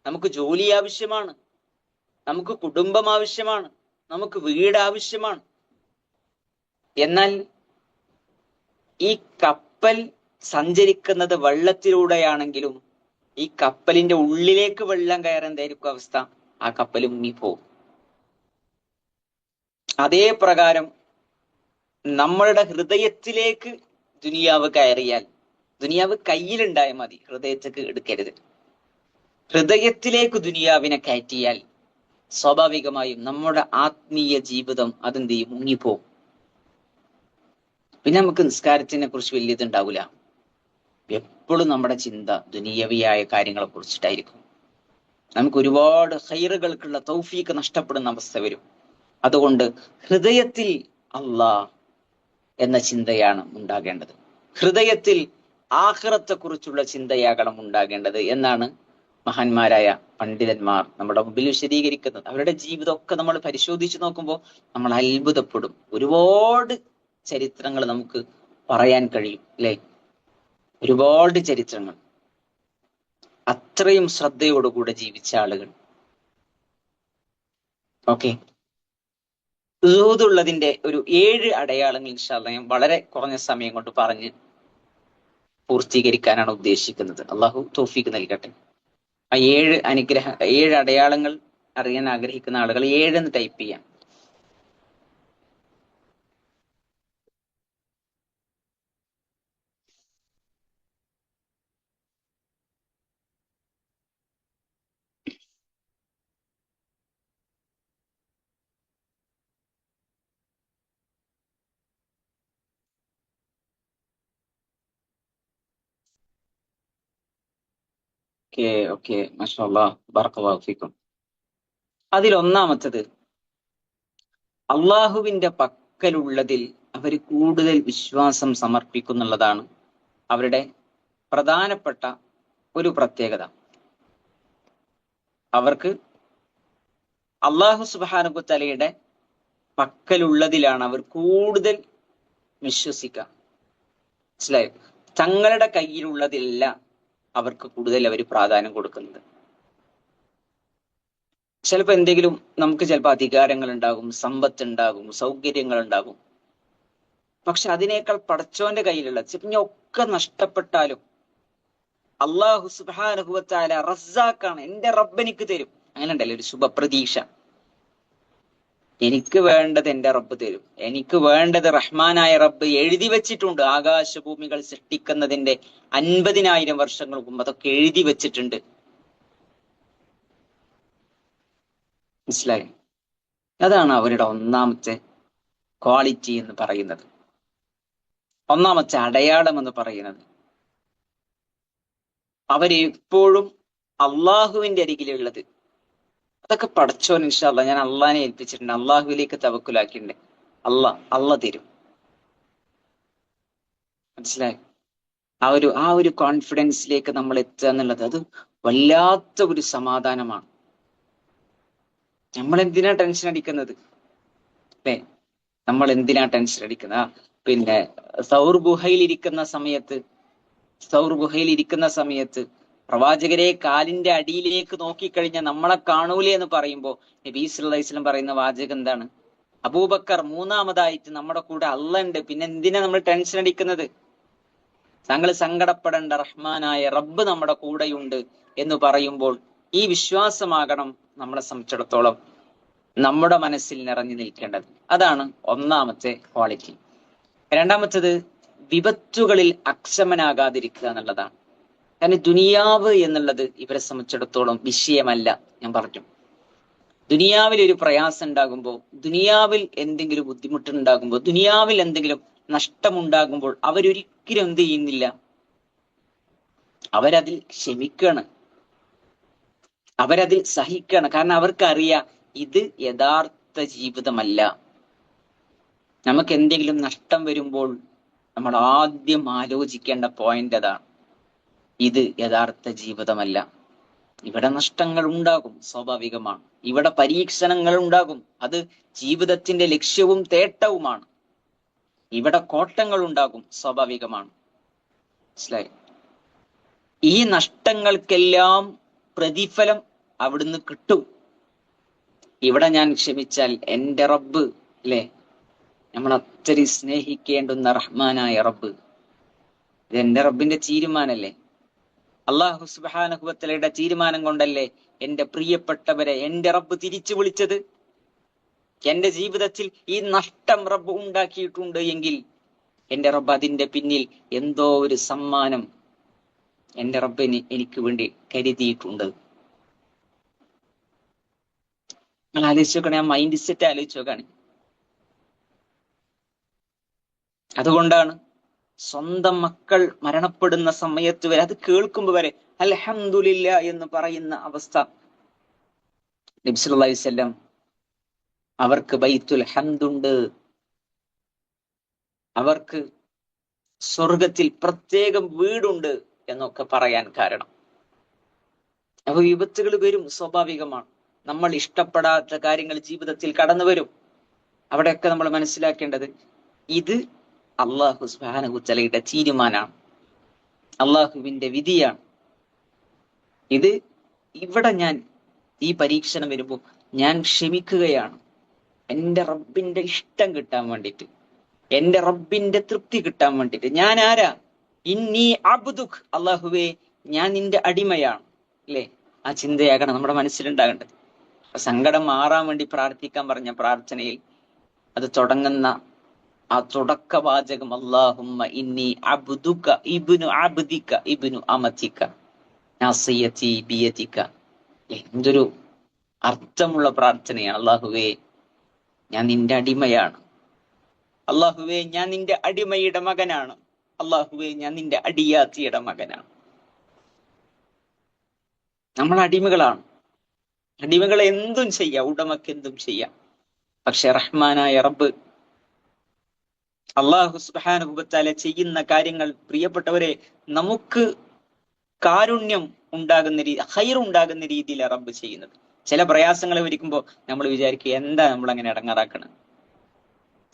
നമുക്ക് ജോലി ആവശ്യമാണ്, നമുക്ക് കുടുംബം ആവശ്യമാണ്, നമുക്ക് വീട് ആവശ്യമാണ്. എന്നാൽ ഈ കപ്പൽ സഞ്ചരിക്കുന്നത് വെള്ളത്തിലൂടെയാണെങ്കിലും ഈ കപ്പലിന്റെ ഉള്ളിലേക്ക് വെള്ളം കയറാൻ എന്തായിരിക്കും അവസ്ഥ? ആ കപ്പൽ മുങ്ങിപ്പോകും. അതേ പ്രകാരം നമ്മളുടെ ഹൃദയത്തിലേക്ക് ദുനിയാവ് കയറിയാൽ, ദുനിയാവ് കയ്യിലുണ്ടായാൽ മതി, ഹൃദയത്തേക്ക് എടുക്കരുത്. ഹൃദയത്തിലേക്ക് ദുനിയാവിനെ കയറ്റിയാൽ സ്വാഭാവികമായും നമ്മുടെ ആത്മീയ ജീവിതം അതെന്ത് ചെയ്യും? മുങ്ങിപ്പോകും. പിന്നെ നമുക്ക് നിസ്കാരത്തിനെ കുറിച്ച് വലിയ ഇതുണ്ടാവില്ല. എപ്പോഴും നമ്മുടെ ചിന്ത ദുനിയവിയായ കാര്യങ്ങളെ കുറിച്ചിട്ടായിരിക്കും. നമുക്ക് ഒരുപാട് ഖൈറുകൾക്കുള്ള തൗഫീഖ് നഷ്ടപ്പെടുന്ന അവസ്ഥ വരും. അതുകൊണ്ട് ഹൃദയത്തിൽ അല്ലാഹ് എന്ന ചിന്തയാണ് ഉണ്ടാകേണ്ടത്. ഹൃദയത്തിൽ ആഖിറത്തെ കുറിച്ചുള്ള ചിന്തയാകണം ഉണ്ടാകേണ്ടത് എന്നാണ് മഹാന്മാരായ പണ്ഡിതന്മാർ നമ്മുടെ മുമ്പിൽ വിശദീകരിക്കുന്നത്. അവരുടെ ജീവിതമൊക്കെ നമ്മൾ പരിശോധിച്ച് നോക്കുമ്പോൾ നമ്മൾ അത്ഭുതപ്പെടും. ഒരുപാട് ചരിത്രങ്ങൾ നമുക്ക് പറയാൻ കഴിയും, അല്ലെ? ഒരുപാട് ചരിത്രങ്ങൾ. അത്രയും ശ്രദ്ധയോടുകൂടെ ജീവിച്ച ആളുകൾ. ഓക്കെ. സുഹൂദുള്ളതിന്റെ ഒരു 7 അടയാളങ്ങൾ ഇൻഷാ അല്ലാഹ് ഞാൻ വളരെ കുറഞ്ഞ സമയം കൊണ്ട് പറഞ്ഞ് പൂർത്തീകരിക്കാനാണ് ഉദ്ദേശിക്കുന്നത്. അള്ളാഹു തൗഫീഖ് നൽകട്ടെ. ആ 7 അടയാളങ്ങൾ അറിയാൻ ആഗ്രഹിക്കുന്ന ആളുകൾ 7 എന്ന് ടൈപ്പ് ചെയ്യാം. ഓക്കെ മാഷാ അല്ലാഹ്, ബറക്കല്ലാഹു ഫീക്കും. അതിലൊന്നാമത്തത്, അള്ളാഹുവിന്റെ പക്കലുള്ളതിൽ അവർ കൂടുതൽ വിശ്വാസം സമർപ്പിക്കുന്നുള്ളതാണ് അവരുടെ പ്രധാനപ്പെട്ട ഒരു പ്രത്യേകത. അവർക്ക് അല്ലാഹു സുബ്ഹാനഹു വ തആലയുടെ പക്കലുള്ളതിലാണ് അവർ കൂടുതൽ വിശ്വസിക്കുക. മനസ്സിലായോ? തങ്ങളുടെ കയ്യിലുള്ളതില്ല അവർക്ക് കൂടുതൽ അവർ പ്രാധാന്യം കൊടുക്കുന്നത്. ചിലപ്പോൾ എന്തെങ്കിലും നമുക്ക് ചിലപ്പോൾ അധികാരങ്ങൾ ഉണ്ടാകും, സമ്പത്ത് ഉണ്ടാകും, സൗകര്യങ്ങൾ ഉണ്ടാകും. പക്ഷെ അതിനേക്കാൾ പടച്ചോന്റെ കയ്യിലുള്ള ചിലപ്പോൾ ഒക്കെ നഷ്ടപ്പെട്ടാലും അല്ലാഹു സുബ്ഹാനഹു വ തആല റസ്സാഖാണ്, എന്റെ റബ്ബ് എനിക്ക് തരും. അങ്ങനെ ഉണ്ടല്ലോ ഒരു ശുഭപ്രതീക്ഷ. എനിക്ക് വേണ്ടത് എന്റെ റബ്ബ് തരും, എനിക്ക് വേണ്ടത് റഹ്മാനായ റബ്ബ് എഴുതി വെച്ചിട്ടുണ്ട്. ആകാശഭൂമികൾ സൃഷ്ടിക്കുന്നതിന്റെ 50,000 വർഷങ്ങൾക്ക് മുമ്പ് അതൊക്കെ എഴുതി വെച്ചിട്ടുണ്ട്. മനസ്സിലായി? അതാണ് അവരുടെ ഒന്നാമത്തെ ക്വാളിറ്റി എന്ന് പറയുന്നത്, ഒന്നാമത്തെ അടയാളം എന്ന് പറയുന്നത്. അവരെപ്പോഴും അള്ളാഹുവിന്റെ അരികിലുള്ളത് അതൊക്കെ പടച്ചോൻ ഇൻഷാ അല്ലാഹ് ഞാൻ അള്ളാഹിനെ ഏൽപ്പിച്ചിട്ടുണ്ട്, അള്ളാഹുവിലേക്ക് തവക്കുലാക്കിയിട്ടുണ്ട്, അള്ള തരും. മനസ്സിലായി? ആ ഒരു കോൺഫിഡൻസിലേക്ക് നമ്മൾ എത്തുക എന്നുള്ളത് അത് വല്ലാത്ത ഒരു സമാധാനമാണ്. നമ്മൾ എന്തിനാ ടെൻഷൻ അടിക്കുന്നത്? അല്ലേ? നമ്മൾ എന്തിനാ ടെൻഷൻ അടിക്കുന്നത്? പിന്നെ സൗർ ഗുഹയിൽ ഇരിക്കുന്ന സമയത്ത് പ്രവാചകരെ കാലിന്റെ അടിയിലേക്ക് നോക്കിക്കഴിഞ്ഞാൽ നമ്മളെ കാണൂലേ എന്ന് പറയുമ്പോൾ നബി സല്ലല്ലാഹു അലൈഹി വസല്ലം പറയുന്ന വാചകം എന്താണ്? അബൂബക്കർ, മൂന്നാമതായിട്ട് നമ്മുടെ കൂടെ അള്ള ഉണ്ട്, പിന്നെ എന്തിനാ നമ്മൾ ടെൻഷൻ അടിക്കുന്നത്? താങ്കൾ സങ്കടപ്പെടേണ്ട, റഹ്മാനായ റബ്ബ് നമ്മുടെ കൂടെയുണ്ട് എന്ന് പറയുമ്പോൾ ഈ വിശ്വാസമാകണം നമ്മളെ സംബന്ധിച്ചിടത്തോളം നമ്മുടെ മനസ്സിൽ നിറഞ്ഞു നിൽക്കേണ്ടത്. അതാണ് ഒന്നാമത്തെ ക്വാളിറ്റി. രണ്ടാമത്തേത് വിപത്തുകളിൽ അക്ഷമനാകാതിരിക്കുക എന്നുള്ളതാണ്. കാരണം ദുനിയാവ് എന്നുള്ളത് ഇവരെ സംബന്ധിച്ചിടത്തോളം വിഷയമല്ല. ഞാൻ പറഞ്ഞു, ദുനിയാവിൽ ഒരു പ്രയാസം ഉണ്ടാകുമ്പോൾ, ദുനിയാവിൽ എന്തെങ്കിലും ബുദ്ധിമുട്ടുണ്ടാകുമ്പോൾ, ദുനിയാവിൽ എന്തെങ്കിലും നഷ്ടമുണ്ടാകുമ്പോൾ അവരൊരിക്കലും എന്ത് ചെയ്യുന്നില്ല, അവരതിൽ ക്ഷമിക്കാണ്, അവരതിൽ സഹിക്കാണ്. കാരണം അവർക്കറിയാം ഇത് യഥാർത്ഥ ജീവിതമല്ല. നമുക്ക് എന്തെങ്കിലും നഷ്ടം വരുമ്പോൾ നമ്മൾ ആദ്യം ആലോചിക്കേണ്ട പോയിന്റ് അതാണ്, ഇത് യഥാർത്ഥ ജീവിതമല്ല. ഇവിടെ നഷ്ടങ്ങൾ ഉണ്ടാകും, സ്വാഭാവികമാണ്. ഇവിടെ പരീക്ഷണങ്ങൾ ഉണ്ടാകും, അത് ജീവിതത്തിന്റെ ലക്ഷ്യവും തേട്ടവുമാണ്. ഇവിടെ കോട്ടങ്ങൾ ഉണ്ടാകും, സ്വാഭാവികമാണ്. മനസ്സിലായി? ഈ നഷ്ടങ്ങൾക്കെല്ലാം പ്രതിഫലം അവിടുന്ന് കിട്ടും. ഇവിടെ ഞാൻ ക്ഷമിച്ചാൽ എന്റെ റബ്ബ്, അല്ലെ, നമ്മൾ അത്രയും സ്നേഹിക്കേണ്ടുന്ന റഹ്മാനായ റബ്ബ്, ഇത് എന്റെ റബ്ബിന്റെ തീരുമാനല്ലേ? അല്ലാഹു സുബ്ഹാനഹു വ തആലയുടെ തീരുമാനം കൊണ്ടല്ലേ എന്റെ പ്രിയപ്പെട്ടവരെ എന്റെ റബ്ബ് തിരിച്ചു വിളിച്ചത്? എന്റെ ജീവിതത്തിൽ ഈ നഷ്ടം റബ്ബ് ഉണ്ടാക്കിയിട്ടുണ്ട് എങ്കിൽ എന്റെ റബ്ബ് അതിന്റെ പിന്നിൽ എന്തോ ഒരു സമ്മാനം എന്റെ റബ്ബിന് എനിക്ക് വേണ്ടി കരുതിയിട്ടുണ്ട്. നിങ്ങൾ ആലോചിച്ച് നോക്കണേ, ആ മൈൻഡ് സെറ്റ് ആലോചിച്ച് നോക്കാണ്. അതുകൊണ്ടാണ് സ്വന്തം മക്കൾ മരണപ്പെടുന്ന സമയത്ത് വരെ, അത് കേൾക്കുമ്പോൾ വരെ അൽഹംദുലില്ലാ എന്ന് പറയുന്ന അവസ്ഥ. നബി സല്ലല്ലാഹു അലൈഹി വസല്ലം അവർക്ക് ബൈത്തുൽ ഹംദുണ്ട്, അവർക്ക് സ്വർഗത്തിൽ പ്രത്യേകം വീടുണ്ട് എന്നൊക്കെ പറയാൻ കാരണം. അപ്പൊ വിപത്തുകൾ വരും, സ്വാഭാവികമാണ്. നമ്മൾ ഇഷ്ടപ്പെടാത്ത കാര്യങ്ങൾ ജീവിതത്തിൽ കടന്നു വരും. അവിടെയൊക്കെ നമ്മൾ മനസ്സിലാക്കേണ്ടത് ഇത് അല്ലാഹു സുബ്ഹാനഹു വ തആലയുടെ തീരുമാനമാണ്, അള്ളാഹുവിന്റെ വിധിയാണ്. ഇത് ഇവിടെ ഞാൻ ഈ പരീക്ഷണം വരുമ്പോൾ ഞാൻ ക്ഷമിക്കുകയാണ്, എന്റെ റബ്ബിന്റെ ഇഷ്ടം കിട്ടാൻ വേണ്ടിയിട്ട്, എന്റെ റബ്ബിന്റെ തൃപ്തി കിട്ടാൻ വേണ്ടിയിട്ട്. ഞാൻ ആരാ? ഇന്നി അബ്ദുക്, അല്ലാഹുവേ ഞാൻ നിന്റെ അടിമയാണ്. അല്ലേ? ആ ചിന്തയാകണം നമ്മുടെ മനസ്സിലുണ്ടാകേണ്ടത്. സങ്കടം മാറാൻ വേണ്ടി പ്രാർത്ഥിക്കാൻ പറഞ്ഞ പ്രാർത്ഥനയിൽ അത് തുടങ്ങുന്ന ആ തുടക്ക വാചകം അല്ലാഹുമ്മ ഇന്നി അബ്ദുക ഇബ്നു അബ്ദിക ഇബ്നു അമതിക നാസിയതി ബിയദിക. എന്തൊരു അർത്ഥമുള്ള പ്രാർത്ഥനയാണ്. അല്ലാഹുവേ ഞാൻ നിന്റെ അടിമയാണ്, അല്ലാഹുവേ ഞാൻ നിന്റെ അടിമയുടെ മകനാണ്, അല്ലാഹുവേ ഞാൻ നിന്റെ അടിയാത്തിയുടെ മകനാണ്. നമ്മൾ അടിമകളാണ്. അടിമകളെ എന്തും ചെയ്യാം, ഉടമക്ക് എന്തും ചെയ്യാം. പക്ഷെ റഹ്മാനായ റബ്ബ് അള്ളാഹു സുബ്ഹാനഹു വ തആല ചെയ്യുന്ന കാര്യങ്ങൾ പ്രിയപ്പെട്ടവരെ നമുക്ക് കാരുണ്യം ഉണ്ടാകുന്ന ഹൈർ ഉണ്ടാകുന്ന രീതിയിലാണ് റബ്ബ് ചെയ്യുന്നത്. ചില പ്രയാസങ്ങൾ വരിക്കുമ്പോൾ നമ്മൾ വിചാരിക്കുക എന്താ നമ്മൾ അങ്ങനെ ഇടങ്ങാറാക്കണം.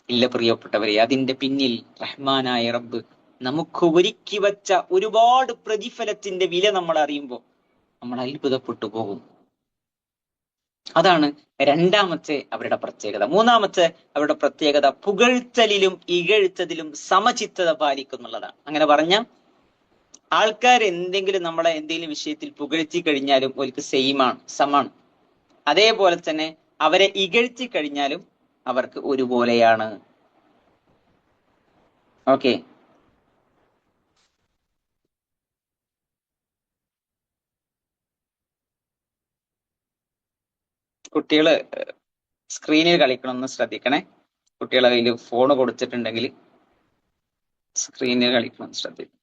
ഇല്ല പ്രിയപ്പെട്ടവരെ, അതിന്റെ പിന്നിൽ റഹ്മാനായ റബ്ബ് നമുക്ക് ഒരുക്കി വച്ച ഒരുപാട് പ്രതിഫലത്തിന്റെ വില നമ്മൾ അറിയുമ്പോൾ നമ്മൾ അത്ഭുതപ്പെട്ടു പോകും. അതാണ് രണ്ടാമത്തെ അവരുടെ പ്രത്യേകത. മൂന്നാമത്തെ അവരുടെ പ്രത്യേകത പുകഴ്ത്തലിലും ഇകഴ്ത്തലിലും സമചിത്തത പാലിക്കുന്നുള്ളതാണ്. അങ്ങനെ പറഞ്ഞ ആൾക്കാർ എന്തെങ്കിലും നമ്മളെ എന്തെങ്കിലും വിഷയത്തിൽ പുകഴ്ത്തി കഴിഞ്ഞാലും അവർക്ക് സെയിമാണ്, സമാണ്. അതേപോലെ തന്നെ അവരെ ഇകഴ്ത്തി കഴിഞ്ഞാലും അവർക്ക് ഒരുപോലെയാണ്. ഓക്കെ, കുട്ടികള് സ്ക്രീനിൽ കളിക്കണമെന്ന് ശ്രദ്ധിക്കണേ. കുട്ടികളെ കയ്യിൽ ഫോൺ കൊടുത്തിട്ടുണ്ടെങ്കിൽ സ്ക്രീനിൽ കളിക്കണം ശ്രദ്ധിക്കണം.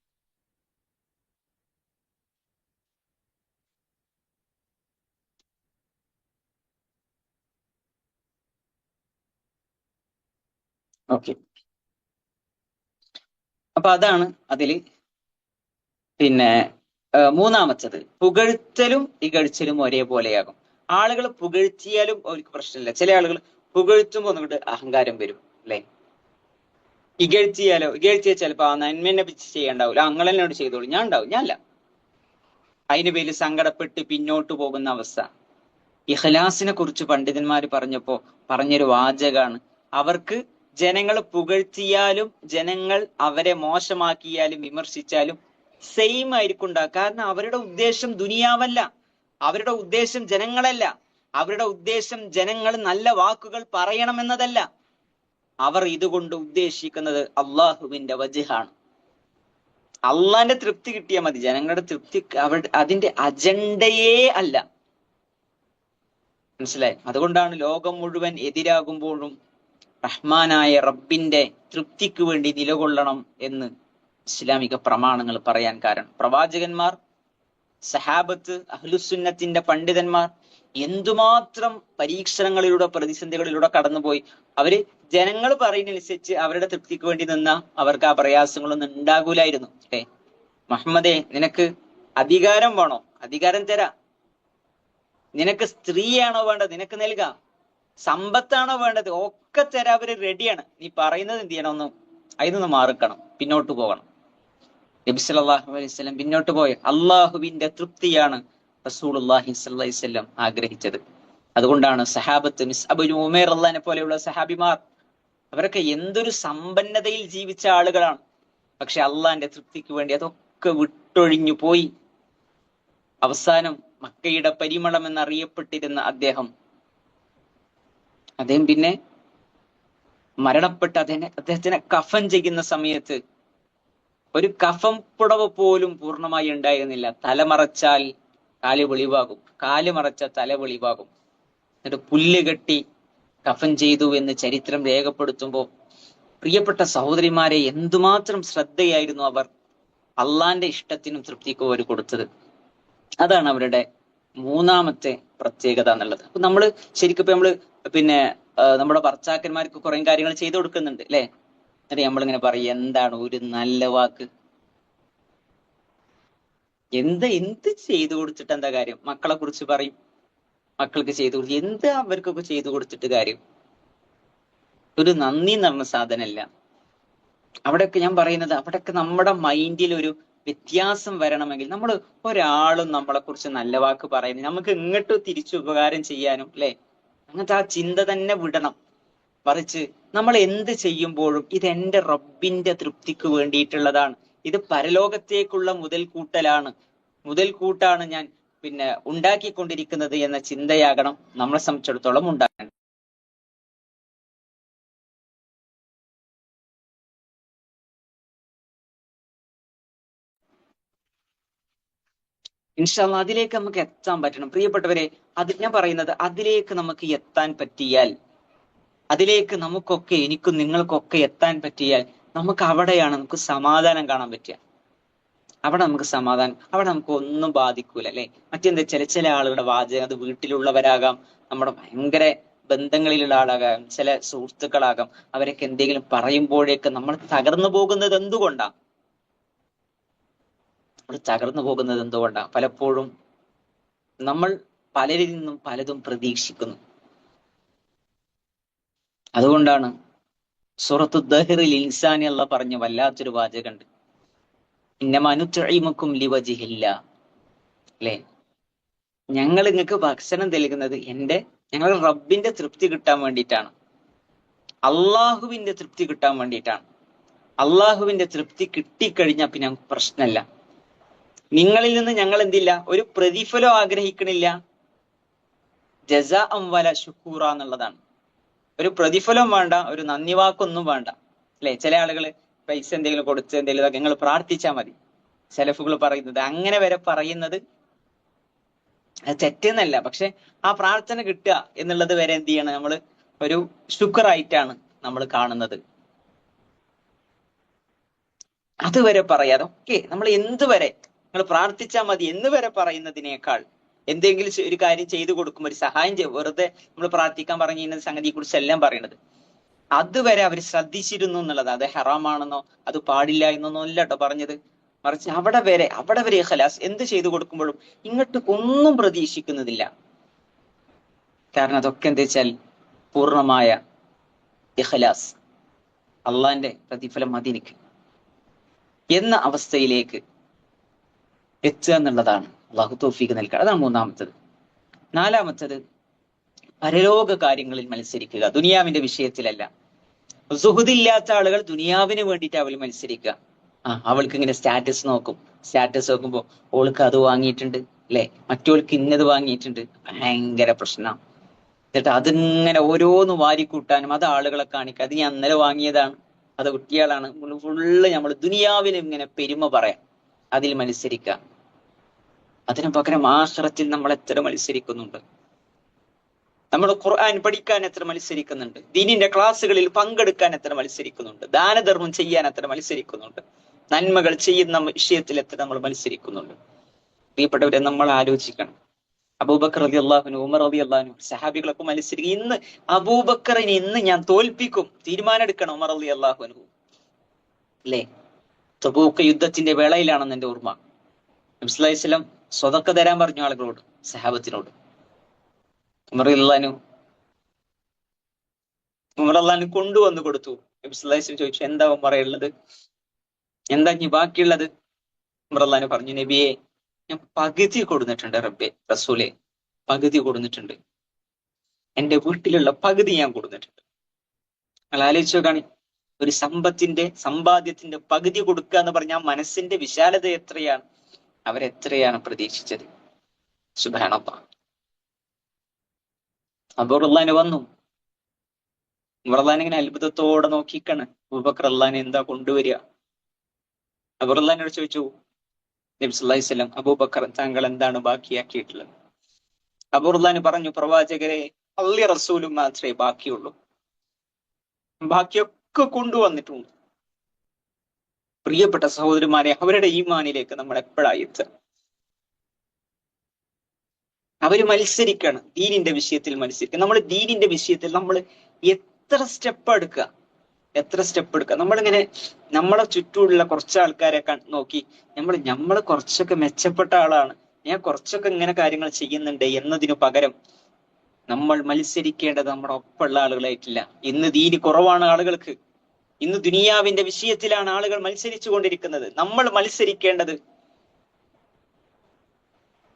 ഓക്കെ, അപ്പൊ അതാണ് അതില് പിന്നെ മൂന്നാമത്തത്. പുകഴ്ത്തലും ഇകഴ്ത്തലും ഒരേപോലെയാകും. ആളുകൾ പുകഴ്ത്തിയാലും അവർക്ക് പ്രശ്നമില്ല. ചില ആളുകൾ പുകഴ്ത്തുമ്പോൾ ഒന്നുകൊണ്ട് അഹങ്കാരം വരും, അല്ലെ? ഇകഴ്ത്തിയാൽ ചിലപ്പോ ആ നന്മനെ പിച്ച് ചെയ്യണ്ടാവില്ല, അങ്ങളെന്നോട് ചെയ്തോളൂ, ഞാൻ ഉണ്ടാവും, ഞാനല്ല. അതിന് പേരിൽ സങ്കടപ്പെട്ട് പിന്നോട്ട് പോകുന്ന അവസ്ഥ. ഇഖ്ലാസിനെ കുറിച്ച് പണ്ഡിതന്മാർ പറഞ്ഞൊരു വാചകാണ്, അവർക്ക് ജനങ്ങൾ പുകഴ്ത്തിയാലും ജനങ്ങൾ അവരെ മോശമാക്കിയാലും വിമർശിച്ചാലും സെയിം ആയിരിക്കും ഉണ്ടാകുക. കാരണം അവരുടെ ഉദ്ദേശം ദുനിയാവല്ല, അവരുടെ ഉദ്ദേശം ജനങ്ങളല്ല, അവരുടെ ഉദ്ദേശം ജനങ്ങൾ നല്ല വാക്കുകൾ പറയണമെന്നതല്ല. അവർ ഇതുകൊണ്ട് ഉദ്ദേശിക്കുന്നത് അള്ളാഹുവിന്റെ വജ്ഹാണ്. അള്ളാന്റെ തൃപ്തി കിട്ടിയാൽ മതി, ജനങ്ങളുടെ തൃപ്തി അതിന്റെ അജണ്ടയേ അല്ല. മനസ്സിലായി? അതുകൊണ്ടാണ് ലോകം മുഴുവൻ എതിരാകുമ്പോഴും റഹ്മാനായ റബ്ബിന്റെ തൃപ്തിക്ക് വേണ്ടി നിലകൊള്ളണം എന്ന് ഇസ്ലാമിക പ്രമാണങ്ങൾ പറയാൻ കാരണം. പ്രവാചകന്മാർ, സഹാബത്ത്, അഹ്ലുസുന്നത്തിന്റെ പണ്ഡിതന്മാർ എന്തുമാത്രം പരീക്ഷണങ്ങളിലൂടെ പ്രതിസന്ധികളിലൂടെ കടന്നുപോയി. അവര് ജനങ്ങൾ പറയുന്നതനുസരിച്ച് അവരുടെ തൃപ്തിക്ക് വേണ്ടി നിന്ന അവർക്ക് ആ പ്രയാസങ്ങളൊന്നും ഉണ്ടാകൂലായിരുന്നു. മുഹമ്മദേ, നിനക്ക് അധികാരം വേണോ? അധികാരം തരാം. നിനക്ക് സ്ത്രീയാണോ വേണ്ടത്? നിനക്ക് നൽകാം. സമ്പത്താണോ വേണ്ടത്? ഒക്കെ തരാൻ അവര് റെഡിയാണ്. നീ പറയുന്നത് എന്ത് ചെയ്യണമെന്നും അതിനൊന്ന് മാറിക്കണം, പിന്നോട്ട് പോകണം. നബി സല്ലല്ലാഹു അലൈഹി വസല്ലം പിന്നോട്ട് പോയ അള്ളാഹുവിന്റെ തൃപ്തിയാണ് റസൂലുള്ളാഹി സ്വല്ലല്ലാഹി അലൈഹി വസല്ലം ആഗ്രഹിച്ചത്. അതുകൊണ്ടാണ് സഹാബത്ത്, മിസ്അബ് ഇബ്നു ഉമൈർ റളിയല്ലാഹു അൻഹു പോലെയുള്ള സഹാബിമാർ, അവരൊക്കെ എന്തൊരു സമ്പന്നതയിൽ ജീവിച്ച ആളുകളാണ്. പക്ഷെ അള്ളാന്റെ തൃപ്തിക്ക് വേണ്ടി അതൊക്കെ വിട്ടൊഴിഞ്ഞു പോയി. അവസാനം മക്കയുടെ പരിമളം എന്നറിയപ്പെട്ടിരുന്ന അദ്ദേഹം പിന്നെ മരണപ്പെട്ട് അദ്ദേഹത്തിനെ കഫൻ ചെയ്യുന്ന സമയത്ത് ഒരു കഫം പുടവ് പോലും പൂർണ്ണമായി ഉണ്ടായിരുന്നില്ല. തലമറച്ചാൽ കാല് വെളിവാകും, കാല് മറച്ച തല വെളിവാകും. എന്നിട്ട് പുല്ല് കെട്ടി കഫൻ ചെയ്തു എന്ന് ചരിത്രം രേഖപ്പെടുത്തുമ്പോൾ, പ്രിയപ്പെട്ട സഹോദരിമാരെ, എന്തുമാത്രം ശ്രദ്ധയായിരുന്നു അവർ അള്ളാന്റെ ഇഷ്ടത്തിനും തൃപ്തിക്കും അവർ കൊടുത്തത്. അതാണ് അവരുടെ മൂന്നാമത്തെ പ്രത്യേകത എന്നുള്ളത്. അപ്പൊ നമ്മള് ശരിക്കും ഇപ്പൊ നമ്മള് നമ്മുടെ ഭർത്താക്കന്മാർക്ക് കുറെ കാര്യങ്ങൾ ചെയ്തു കൊടുക്കുന്നുണ്ട്, അല്ലെ? എന്നിട്ട് നമ്മളിങ്ങനെ പറയും, എന്താണ് ഒരു നല്ല വാക്ക്, എന്ത് ചെയ്തു കൊടുത്തിട്ട് എന്താ കാര്യം? മക്കളെ കുറിച്ച് പറയും, മക്കൾക്ക് ചെയ്തു കൊടുത്ത് എന്ത് അവർക്കൊക്കെ ചെയ്തു കൊടുത്തിട്ട് കാര്യം? ഒരു നന്ദി എന്ന് പറഞ്ഞ സാധനമല്ല. അവിടെയൊക്കെ ഞാൻ പറയുന്നത്, അവിടെയൊക്കെ നമ്മുടെ മൈൻഡിൽ ഒരു വ്യത്യാസം വരണമെങ്കിൽ നമ്മൾ ഒരാളും നമ്മളെ കുറിച്ച് നല്ല വാക്ക് പറയുന്നത് നമുക്ക് ഇങ്ങോട്ട് തിരിച്ചു ഉപകാരം ചെയ്യാനും, അല്ലെ? അങ്ങനത്തെ ആ ചിന്ത തന്നെ വിടണം. മറിച്ച് നമ്മൾ എന്ത് ചെയ്യുമ്പോഴും ഇത് എന്റെ റബ്ബിന്റെ തൃപ്തിക്ക് വേണ്ടിയിട്ടുള്ളതാണ്, ഇത് പരലോകത്തേക്കുള്ള മുതൽക്കൂട്ടാണ് ഞാൻ ഉണ്ടാക്കിക്കൊണ്ടിരിക്കുന്നത് എന്ന ചിന്തയാകണം നമ്മളെ സംബന്ധിച്ചിടത്തോളം ഉണ്ടാകേണ്ടത്. ഇൻഷാ അല്ലാഹ് അതിലേക്ക് നമുക്ക് എത്താൻ പറ്റണം പ്രിയപ്പെട്ടവരെ. ഞാൻ പറയുന്നത്, അതിലേക്ക് നമുക്ക് എത്താൻ പറ്റിയാൽ, അതിലേക്ക് നമുക്കൊക്കെ, എനിക്കും നിങ്ങൾക്കൊക്കെ എത്താൻ പറ്റിയാൽ, നമുക്ക് സമാധാനം കാണാൻ പറ്റുക. അവിടെ നമുക്ക് ഒന്നും ബാധിക്കൂല, അല്ലെ? മറ്റെന്താ ചില ആളുകളുടെ വാചകം, അത് വീട്ടിലുള്ളവരാകാം, നമ്മുടെ ഭയങ്കര ബന്ധങ്ങളിലുള്ള ആളാകാം, ചില സുഹൃത്തുക്കളാകാം, അവരൊക്കെ എന്തെങ്കിലും പറയുമ്പോഴേക്ക് നമ്മൾ തകർന്നു പോകുന്നത് എന്തുകൊണ്ടാ? നമ്മൾ തകർന്നു പോകുന്നത് എന്തുകൊണ്ടാ? പലപ്പോഴും നമ്മൾ പലരിൽ നിന്നും പലതും പ്രതീക്ഷിക്കുന്നു. അതുകൊണ്ടാണ് സൂറത്തു ദഹ്റിൽ ഇൻസാനി അല്ലാഹ് പറഞ്ഞ വല്ലാത്തൊരു വാചകമുണ്ട്, ഇന്നമാ നുത്ഇമുക്കും ലിവജ്ഹില്ല. അല്ലെ, ഞങ്ങൾ നിങ്ങൾക്ക് ഭക്ഷണം നൽകുന്നത് ഞങ്ങൾ റബ്ബിന്റെ തൃപ്തി കിട്ടാൻ വേണ്ടിയിട്ടാണ്, അള്ളാഹുവിന്റെ തൃപ്തി കിട്ടാൻ വേണ്ടിയിട്ടാണ്. അള്ളാഹുവിന്റെ തൃപ്തി കിട്ടിക്കഴിഞ്ഞാൽ പിന്നെ പ്രശ്നമല്ല. നിങ്ങളിൽ നിന്ന് ഞങ്ങൾ എന്തില്ല, ഒരു പ്രതിഫലം ആഗ്രഹിക്കണില്ല. ജസാഅൻ വല ശുക്കൂറ എന്നുള്ളതാണ്. ഒരു പ്രതിഫലം വേണ്ട, ഒരു നന്ദി വാക്കൊന്നും വേണ്ട. അല്ലെ, ചില ആളുകൾ പൈസ എന്തെങ്കിലും കൊടുത്ത് എന്തെങ്കിലും ഞങ്ങൾ പ്രാർത്ഥിച്ചാൽ മതി. സലഫുകൾ പറയുന്നത് അങ്ങനെ വരെ പറയുന്നത് അത് തെറ്റെന്നല്ല, പക്ഷെ ആ പ്രാർത്ഥന കിട്ടുക എന്നുള്ളത് വരെ എന്ത് ചെയ്യണം, നമ്മൾ ഒരു ശുക്റായിട്ടാണ് നമ്മൾ കാണുന്നത്. അതുവരെ പറയാതെ ഒക്കെ നമ്മൾ എന്തുവരെ നിങ്ങൾ പ്രാർത്ഥിച്ചാൽ മതി എന്ന് വരെ പറയുന്നതിനേക്കാൾ എന്തെങ്കിലും ഒരു കാര്യം ചെയ്തു കൊടുക്കുമ്പോൾ ഒരു സഹായം വെറുതെ നമ്മൾ പ്രാർത്ഥിക്കാൻ പറഞ്ഞ സംഗതിയെ കുറിച്ച് എല്ലാം പറയണത് അതുവരെ അവർ ശ്രദ്ധിച്ചിരുന്നു എന്നുള്ളത്. അത് ഹറാമാണെന്നോ അത് പാടില്ല എന്നൊന്നും അല്ല കേട്ടോ പറഞ്ഞത്, മറിച്ച് അവിടെ വരെ ഇഖ്ലാസ് എന്ത് ചെയ്തു കൊടുക്കുമ്പോഴും ഇങ്ങോട്ട് ഒന്നും പ്രതീക്ഷിക്കുന്നതില്ല. കാരണം അതൊക്കെ എന്താ വെച്ചാൽ പൂർണ്ണമായ ഇഖ്ലാസ്, അള്ളാന്റെ പ്രതിഫലം മതി എനിക്ക് എന്ന അവസ്ഥയിലേക്ക് എത്തുക എന്നുള്ളതാണ്. അള്ളാഹു തൗഫീഖ് നൽകുക. അതാണ് മൂന്നാമത്തത്. നാലാമത്തത് പരലോക കാര്യങ്ങളിൽ മത്സരിക്കുക, ദുനിയാവിന്റെ വിഷയത്തിലല്ല. സുഹൃദില്ലാത്ത ആളുകൾ ദുനിയാവിന് വേണ്ടിയിട്ട് അവൾ മത്സരിക്കുക. അവൾക്ക് ഇങ്ങനെ സ്റ്റാറ്റസ് നോക്കുമ്പോ ഓൾക്ക് അത് വാങ്ങിയിട്ടുണ്ട് അല്ലെ, മറ്റോൾക്ക് ഇന്നത് വാങ്ങിയിട്ടുണ്ട്, ഭയങ്കര പ്രശ്നമാണ്. എന്നിട്ട് അതിങ്ങനെ ഓരോന്ന് വാരിക്കൂട്ടാനും അത് ആളുകളെ കാണിക്കുക, അത് ഞാൻ അന്നലെ വാങ്ങിയതാണ്, അത് കുട്ടികളാണ്, ഫുള്ള് നമ്മൾ ദുനിയാവിന് ഇങ്ങനെ പെരുമ പറയാം, അതിൽ മത്സരിക്കുക. അതിനു പകരം ആഖിറത്തിൽ നമ്മൾ എത്ര മത്സരിക്കുന്നുണ്ട്, നമ്മൾ ഖുർആൻ പഠിക്കാൻ എത്ര മത്സരിക്കുന്നുണ്ട്, ദീനിന്റെ ക്ലാസ്സുകളിൽ പങ്കെടുക്കാൻ എത്ര മത്സരിക്കുന്നുണ്ട്, ദാനധർമ്മം ചെയ്യാൻ എത്ര മത്സരിക്കുന്നുണ്ട്, നന്മകൾ ചെയ്യുന്ന വിഷയത്തിൽ എത്ര നമ്മൾ മത്സരിക്കുന്നുണ്ട്. പ്രിയപ്പെട്ടവരെ, നമ്മൾ ആലോചിക്കണം. അബൂബക്കർ റളിയല്ലാഹു അൻഹു, ഉമർ റളിയല്ലാഹു അൻഹു, സഹാബികളൊക്കെ മത്സരിക്കും. ഇന്ന് അബൂബക്കറിനെ ഇന്ന് ഞാൻ തോൽപ്പിക്കും, തീരുമാനം എടുക്കണം ഉമർ റളിയല്ലാഹു അൻഹു അല്ലേ. തബൂക്ക് യുദ്ധത്തിന്റെ വേളയിലാണെന്ന് എന്റെ ഓർമ്മ. നബി സല്ലല്ലാഹു അലൈഹി വസല്ലം സ്വതക്ക തരാൻ പറഞ്ഞു ആളുകളോട്, സഹാബത്തിനോട്. ഉമർ റളിയല്ലാഹു അൻഹു കൊണ്ടുവന്ന് കൊടുത്തു. നബി സല്ലല്ലാഹു അലൈഹി വസല്ലം ചോദിച്ചു, എന്താ ഉമറുള്ളത്, എന്താ ഇനി ബാക്കിയുള്ളത്? ഉമർ റളിയല്ലാഹു അൻഹു പറഞ്ഞു, നബിയെ ഞാൻ പകുതി കൊടുത്തിട്ടുണ്ട്, റബ്ബെ റസൂലെ പകുതി കൊടുത്തിട്ടുണ്ട്, എന്റെ വീട്ടിലുള്ള പകുതി ഞാൻ കൊടുത്തിട്ടുണ്ട്. നിങ്ങൾ ആലോചിച്ച് നോക്കാണ്, ഒരു സമ്പാദ്യത്തിന്റെ പകുതി കൊടുക്കുക എന്ന് പറഞ്ഞാൽ മനസ്സിന്റെ വിശാലത എത്രയാണ്, അവരെത്രയാണ് പ്രതീക്ഷിച്ചത്. സുബ്ഹാനല്ലാഹ്. അബൂ റളിയല്ലാഹു വന്നു, ഉമർ റളിയല്ലാഹു ഇങ്ങനെ അത്ഭുതത്തോടെ നോക്കിക്കാണ്, അബൂബക്കർ റളിയല്ലാഹു എന്താ കൊണ്ടുവരിക. അബൂ റളിയല്ലാഹുവിനോട് ചോദിച്ചു നബി സല്ലല്ലാഹു അലൈഹി വസല്ലം, അബൂബക്കർ താങ്കൾ എന്താണ് ബാക്കിയാക്കിയിട്ടുള്ളത്? അബൂ റളിയല്ലാഹു പറഞ്ഞു, പ്രവാചകരെ അള്ളി റസൂലും മാത്രമേ ബാക്കിയുള്ളൂ, ബാക്കിയൊക്കെ കൊണ്ടുവന്നിട്ടുണ്ട്. പ്രിയപ്പെട്ട സഹോദരന്മാരെ, അവരുടെ ഈമാനിലേക്ക് നമ്മൾ എപ്പോഴായി എത്തുക? അവര് മത്സരിക്കണം, ദീനിന്റെ വിഷയത്തിൽ മത്സരിക്കുക. നമ്മൾ ദീനിന്റെ വിഷയത്തിൽ നമ്മൾ എത്ര സ്റ്റെപ്പ് എടുക്കുക. നമ്മളിങ്ങനെ നമ്മളെ ചുറ്റുമുള്ള കുറച്ച് ആൾക്കാരെ നോക്കി നമ്മൾ കുറച്ചൊക്കെ മെച്ചപ്പെട്ട ആളാണ്, ഞാൻ കുറച്ചൊക്കെ ഇങ്ങനെ കാര്യങ്ങൾ ചെയ്യുന്നുണ്ട് എന്നതിനു പകരം നമ്മൾ മത്സരിക്കേണ്ടത് നമ്മുടെ ഒപ്പമുള്ള ആളുകളായിട്ടില്ല. ഇന്ന് ദീനി കുറവാണ് ആളുകൾക്ക്, ഇന്ന് ദുനിയാവിന്റെ വിഷയത്തിലാണ് ആളുകൾ മത്സരിച്ചു കൊണ്ടിരിക്കുന്നത്. നമ്മൾ മത്സരിക്കേണ്ടത്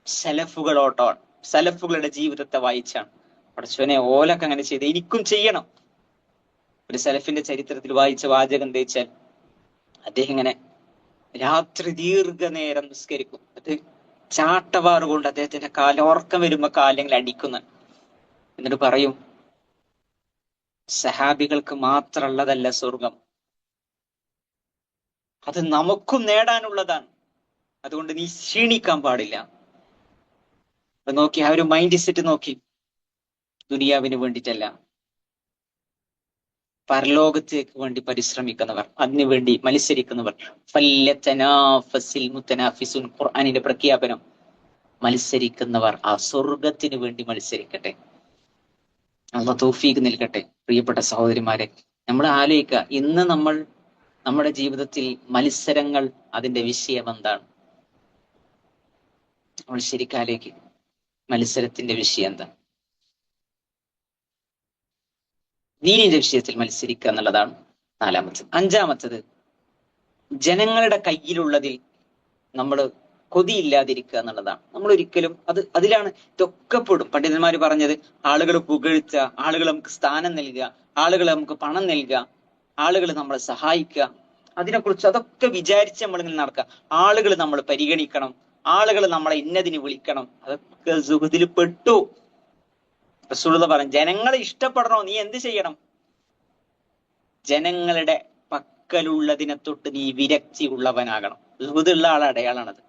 സലഫുകളോട്ടാണ്, സലഫുകളുടെ ജീവിതത്തെ വായിച്ചാണ്. പടച്ചോനെ ഓലൊക്കെ അങ്ങനെ ചെയ്ത് എനിക്കും ചെയ്യണം. ഒരു സലഫിന്റെ ചരിത്രത്തിൽ വായിച്ച വാചകം എന്താ വെച്ചാൽ, അദ്ദേഹം ഇങ്ങനെ രാത്രി ദീർഘനേരം നിസ്കരിക്കും, അത് ചാട്ടവാറ് കൊണ്ട് അദ്ദേഹത്തിന്റെ ഉറക്കം വരുമ്പോ കാലെങ്കിൽ അടിക്കുന്ന, എന്നിട്ട് പറയും, സഹാബികൾക്ക് മാത്രമുള്ളതല്ല സ്വർഗം, അത് നമുക്കും നേടാനുള്ളതാണ്, അതുകൊണ്ട് നീ ക്ഷീണിക്കാൻ പാടില്ല. നോക്കി, ആ ഒരു മൈൻഡ് സെറ്റ് നോക്കി, ദുനിയാവിന് വേണ്ടിയിട്ടല്ല, പരലോകത്തേക്ക് വേണ്ടി പരിശ്രമിക്കുന്നവർ, അതിനുവേണ്ടി മത്സരിക്കുന്നവർ. ഫല്യതനാഫസിൽ മുതനാഫിസുൻ, ഖുർആനിന്റെ പ്രഖ്യാപനം. മത്സരിക്കുന്നവർ ആ സ്വർഗത്തിന് വേണ്ടി മത്സരിക്കട്ടെ. അള്ളാഹു തൗഫീഖ് നൽകട്ടെ. പ്രിയപ്പെട്ട സഹോദരിമാരെ, നമ്മൾ ആലോചിക്കുക, ഇന്ന് നമ്മൾ നമ്മുടെ ജീവിതത്തിൽ മത്സരങ്ങൾ അതിന്റെ വിഷയം എന്താണ്? നമ്മൾ ശരിക്കും ആലോചിക്കുക, മത്സരത്തിന്റെ വിഷയം എന്താ? ദീനിന്റെ വിഷയത്തിൽ മത്സരിക്കുക എന്നുള്ളതാണ് നാലാമത്തത്. അഞ്ചാമത്തത്, ജനങ്ങളുടെ കയ്യിലുള്ളതിൽ നമ്മൾ കൊതിയില്ലാതിരിക്കുക എന്നുള്ളതാണ്. നമ്മൾ ഒരിക്കലും അതിലാണ് ഇതൊക്കെ പെടും. പണ്ഡിതന്മാർ പറഞ്ഞത്, ആളുകൾ പുകഴ്ത്ത, ആളുകൾ നമുക്ക് സ്ഥാനം നൽകുക, ആളുകൾ നമുക്ക് പണം നൽകുക, ആളുകൾ നമ്മളെ സഹായിക്കുക, അതിനെക്കുറിച്ച് അതൊക്കെ വിചാരിച്ച് നമ്മളിങ്ങനെ നടക്കുക. ആളുകൾ നമ്മൾ പരിഗണിക്കണം, ആളുകൾ നമ്മളെ ഇന്നതിന് വിളിക്കണം, അതൊക്കെ സുഹൃത്തിൽ പെട്ടു. റസൂലുള്ളാഹി പറഞ്ഞു, ജനങ്ങളെ ഇഷ്ടപ്പെടണോ, നീ എന്ത് ചെയ്യണം? ജനങ്ങളുടെ പക്കലുള്ളതിനെ തൊട്ട് നീ വിരക്തി ഉള്ളവനാകണം. സുഹൃത്തുള്ള ആളെ അടയാളാണത്.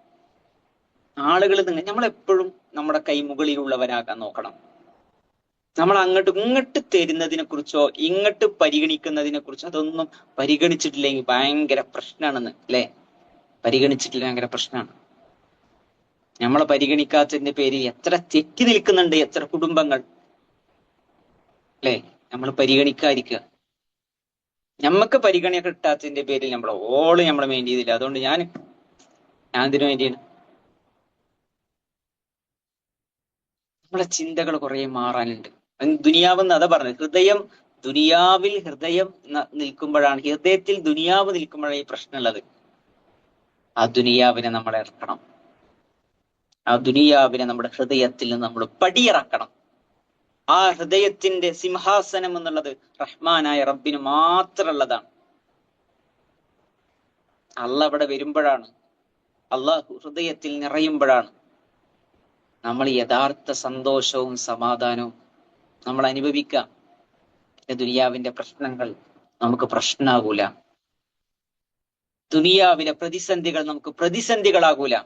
ആളുകൾ നമ്മളെപ്പോഴും നമ്മുടെ കൈമുകളിലുള്ളവനാകാൻ നോക്കണം. നമ്മൾ അങ്ങോട്ട് ഇങ്ങോട്ട് തരുന്നതിനെ കുറിച്ചോ ഇങ്ങോട്ട് പരിഗണിക്കുന്നതിനെ കുറിച്ചോ അതൊന്നും പരിഗണിച്ചിട്ടില്ലെങ്കിൽ ഭയങ്കര പ്രശ്നമാണെന്ന്, അല്ലെ? പരിഗണിച്ചിട്ടില്ല, ഭയങ്കര പ്രശ്നമാണ്. നമ്മളെ പരിഗണിക്കാത്തതിന്റെ പേരിൽ എത്ര തെറ്റി നിൽക്കുന്നുണ്ട് എത്ര കുടുംബങ്ങൾ, അല്ലെ? നമ്മൾ പരിഗണിക്കാതിരിക്കുക. നമ്മക്ക് പരിഗണന കിട്ടാത്തതിന്റെ പേരിൽ നമ്മളെ മെയിൻ ചെയ്തില്ല. അതുകൊണ്ട് ഞാൻ ഇതിനു വേണ്ടിയാണ്. നമ്മളെ ചിന്തകൾ കുറെ മാറാനുണ്ട്. ദുനിയാവെന്ന് അതാ പറഞ്ഞത്, ദുനിയാവിൽ ഹൃദയം നിൽക്കുമ്പോഴാണ്, ഹൃദയത്തിൽ ദുനിയാവ് നിൽക്കുമ്പോഴാണ് ഈ പ്രശ്നമുള്ളത്. ആ ദുനിയാവിനെ നമ്മൾ ഇറക്കണം. ആ ദുനിയാവിനെ നമ്മുടെ ഹൃദയത്തിൽ നിന്ന് നമ്മൾ പടിയിറക്കണം. ആ ഹൃദയത്തിന്റെ സിംഹാസനം എന്നുള്ളത് റഹ്മാനായ റബ്ബിന് മാത്രമുള്ളതാണ്. അള്ളാഹ് അവിടെ വരുമ്പോഴാണ്, അള്ളാഹു ഹൃദയത്തിൽ നിറയുമ്പോഴാണ് നമ്മൾ യഥാർത്ഥ സന്തോഷവും സമാധാനവും നമ്മൾ അനുഭവിക്കാം. ദുനിയാവിന്റെ പ്രശ്നങ്ങൾ നമുക്ക് പ്രശ്നമാകൂല, ദുനിയാവിലെ പ്രതിസന്ധികൾ നമുക്ക് പ്രതിസന്ധികളാകൂല.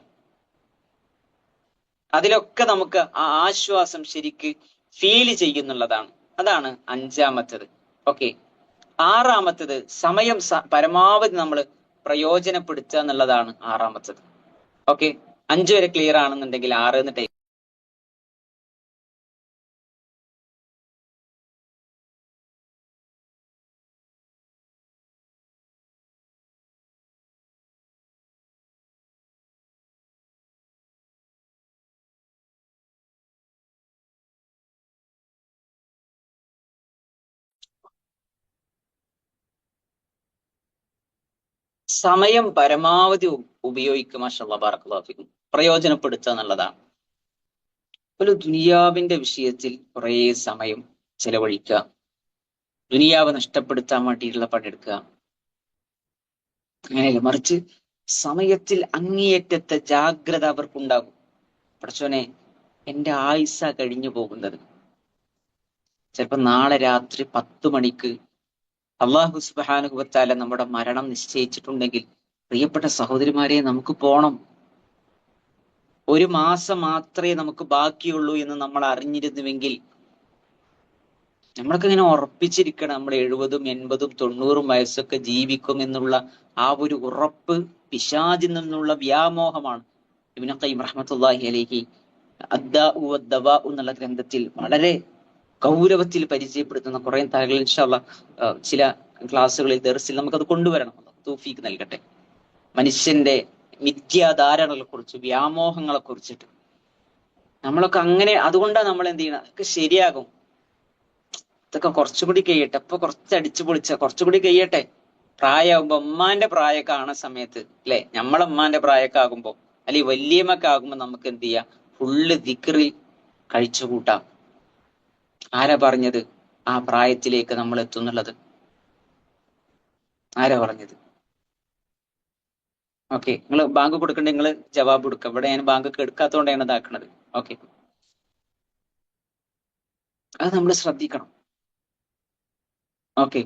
അതിലൊക്കെ നമുക്ക് ആ ആശ്വാസം ശരിക്ക് ഫീൽ ചെയ്യുന്നുള്ളതാണ്. അതാണ് അഞ്ചാമത്തത്. ഓക്കെ, ആറാമത്തത്, സമയം പരമാവധി നമ്മൾ പ്രയോജനപ്പെടുത്തുക എന്നുള്ളതാണ് ആറാമത്തത്. ഓക്കെ, 5 വരെ ക്ലിയർ ആണെന്നുണ്ടെങ്കിൽ 6 എന്നിട്ട് സമയം പരമാവധി ഉപയോഗിക്കുക. മാഷാഅല്ലാഹ്, ബറകല്ലാഹു ഫീക്കും. പ്രയോജനപ്പെടുത്തുക എന്നുള്ളതാണ്. ഒരു ദുനിയാവിന്റെ വിഷയത്തിൽ കുറേ സമയം ചെലവഴിക്കുക, ദുനിയാവ് നഷ്ടപ്പെടുത്താൻ വേണ്ടിയിട്ടുള്ള പണിയെടുക്കുക, അങ്ങനെയല്ല. മറിച്ച് സമയത്തിൽ അങ്ങേയറ്റത്തെ ജാഗ്രത അവർക്കുണ്ടാകും. പടച്ചോനെ, എന്റെ ആയുസ്സ കഴിഞ്ഞു പോകുന്നത്. ചിലപ്പോ നാളെ രാത്രി 10 മണിക്ക് അള്ളാഹു സുബ്ഹാനഹു വ തആല നമ്മുടെ മരണം നിശ്ചയിച്ചിട്ടുണ്ടെങ്കിൽ, പ്രിയപ്പെട്ട സഹോദരിമാരെ, നമുക്ക് പോണം. 1 മാസം മാത്രമേ നമുക്ക് ബാക്കിയുള്ളൂ എന്ന് നമ്മൾ അറിഞ്ഞിരുന്നുവെങ്കിൽ, നമ്മളൊക്കെ ഇങ്ങനെ ഉറപ്പിച്ചിരിക്കണം, നമ്മൾ 70, 80, 90 വയസ്സൊക്കെ ജീവിക്കും എന്നുള്ള ആ ഒരു ഉറപ്പ് പിശാചിൽ നിന്നുള്ള വ്യാമോഹമാണ്. ഇബ്നു ഖയ്യിം റഹ്മത്തുള്ളാഹി അലൈഹി അദ്ദാഉ വദ്ദവാഉ എന്നുള്ള ഗ്രന്ഥത്തിൽ വളരെ ഗൗരവത്തിൽ പരിചയപ്പെടുത്തുന്ന കുറെ താരങ്ങൾ ഇൻഷാ അല്ലാഹ് ചില ക്ലാസ്സുകളിൽ ദർസിൽ നമുക്കത് കൊണ്ടുവരണം. തൗഫീഖ് നൽകട്ടെ. മനുഷ്യന്റെ മിഥ്യാധാരണകളെ കുറിച്ച്, വ്യാമോഹങ്ങളെ കുറിച്ചിട്ട് നമ്മളൊക്കെ അങ്ങനെ, അതുകൊണ്ടാണ് നമ്മൾ എന്ത് ചെയ്യണം, അതൊക്കെ ശരിയാകും, ഇതൊക്കെ കുറച്ചുകൂടി കഴിയട്ടെ, അപ്പൊ കുറച്ച് അടിച്ചു പൊളിച്ച കുറച്ചുകൂടി കഴിയട്ടെ. പ്രായമാകുമ്പോ, ഉമ്മാന്റെ പ്രായമൊക്കെ ആണ സമയത്ത്, അല്ലെ, നമ്മളെ ഉമ്മാന്റെ പ്രായമൊക്കെ ആകുമ്പോ, അല്ലെങ്കിൽ വല്യമ്മൊക്കെ ആകുമ്പോ നമുക്ക് എന്ത് ചെയ്യാം, ഫുള്ള് ദിക്റിൽ കഴിച്ചുകൂട്ടാം. ആരാ പറഞ്ഞത് ആ പ്രായത്തിലേക്ക് നമ്മൾ എത്തുന്നുള്ളത്? ആരാ പറഞ്ഞത്? ഓക്കെ, നിങ്ങൾ ബാങ്ക് കൊടുക്കണ്ടേ, നിങ്ങൾ ജവാബ് കൊടുക്കുക. ഇവിടെ ഞാൻ ബാങ്ക് എടുക്കാത്തതുകൊണ്ടാണ് ഇതാക്കണത്. ഓക്കെ, അത് നമ്മൾ ശ്രദ്ധിക്കണം. ഓക്കെ,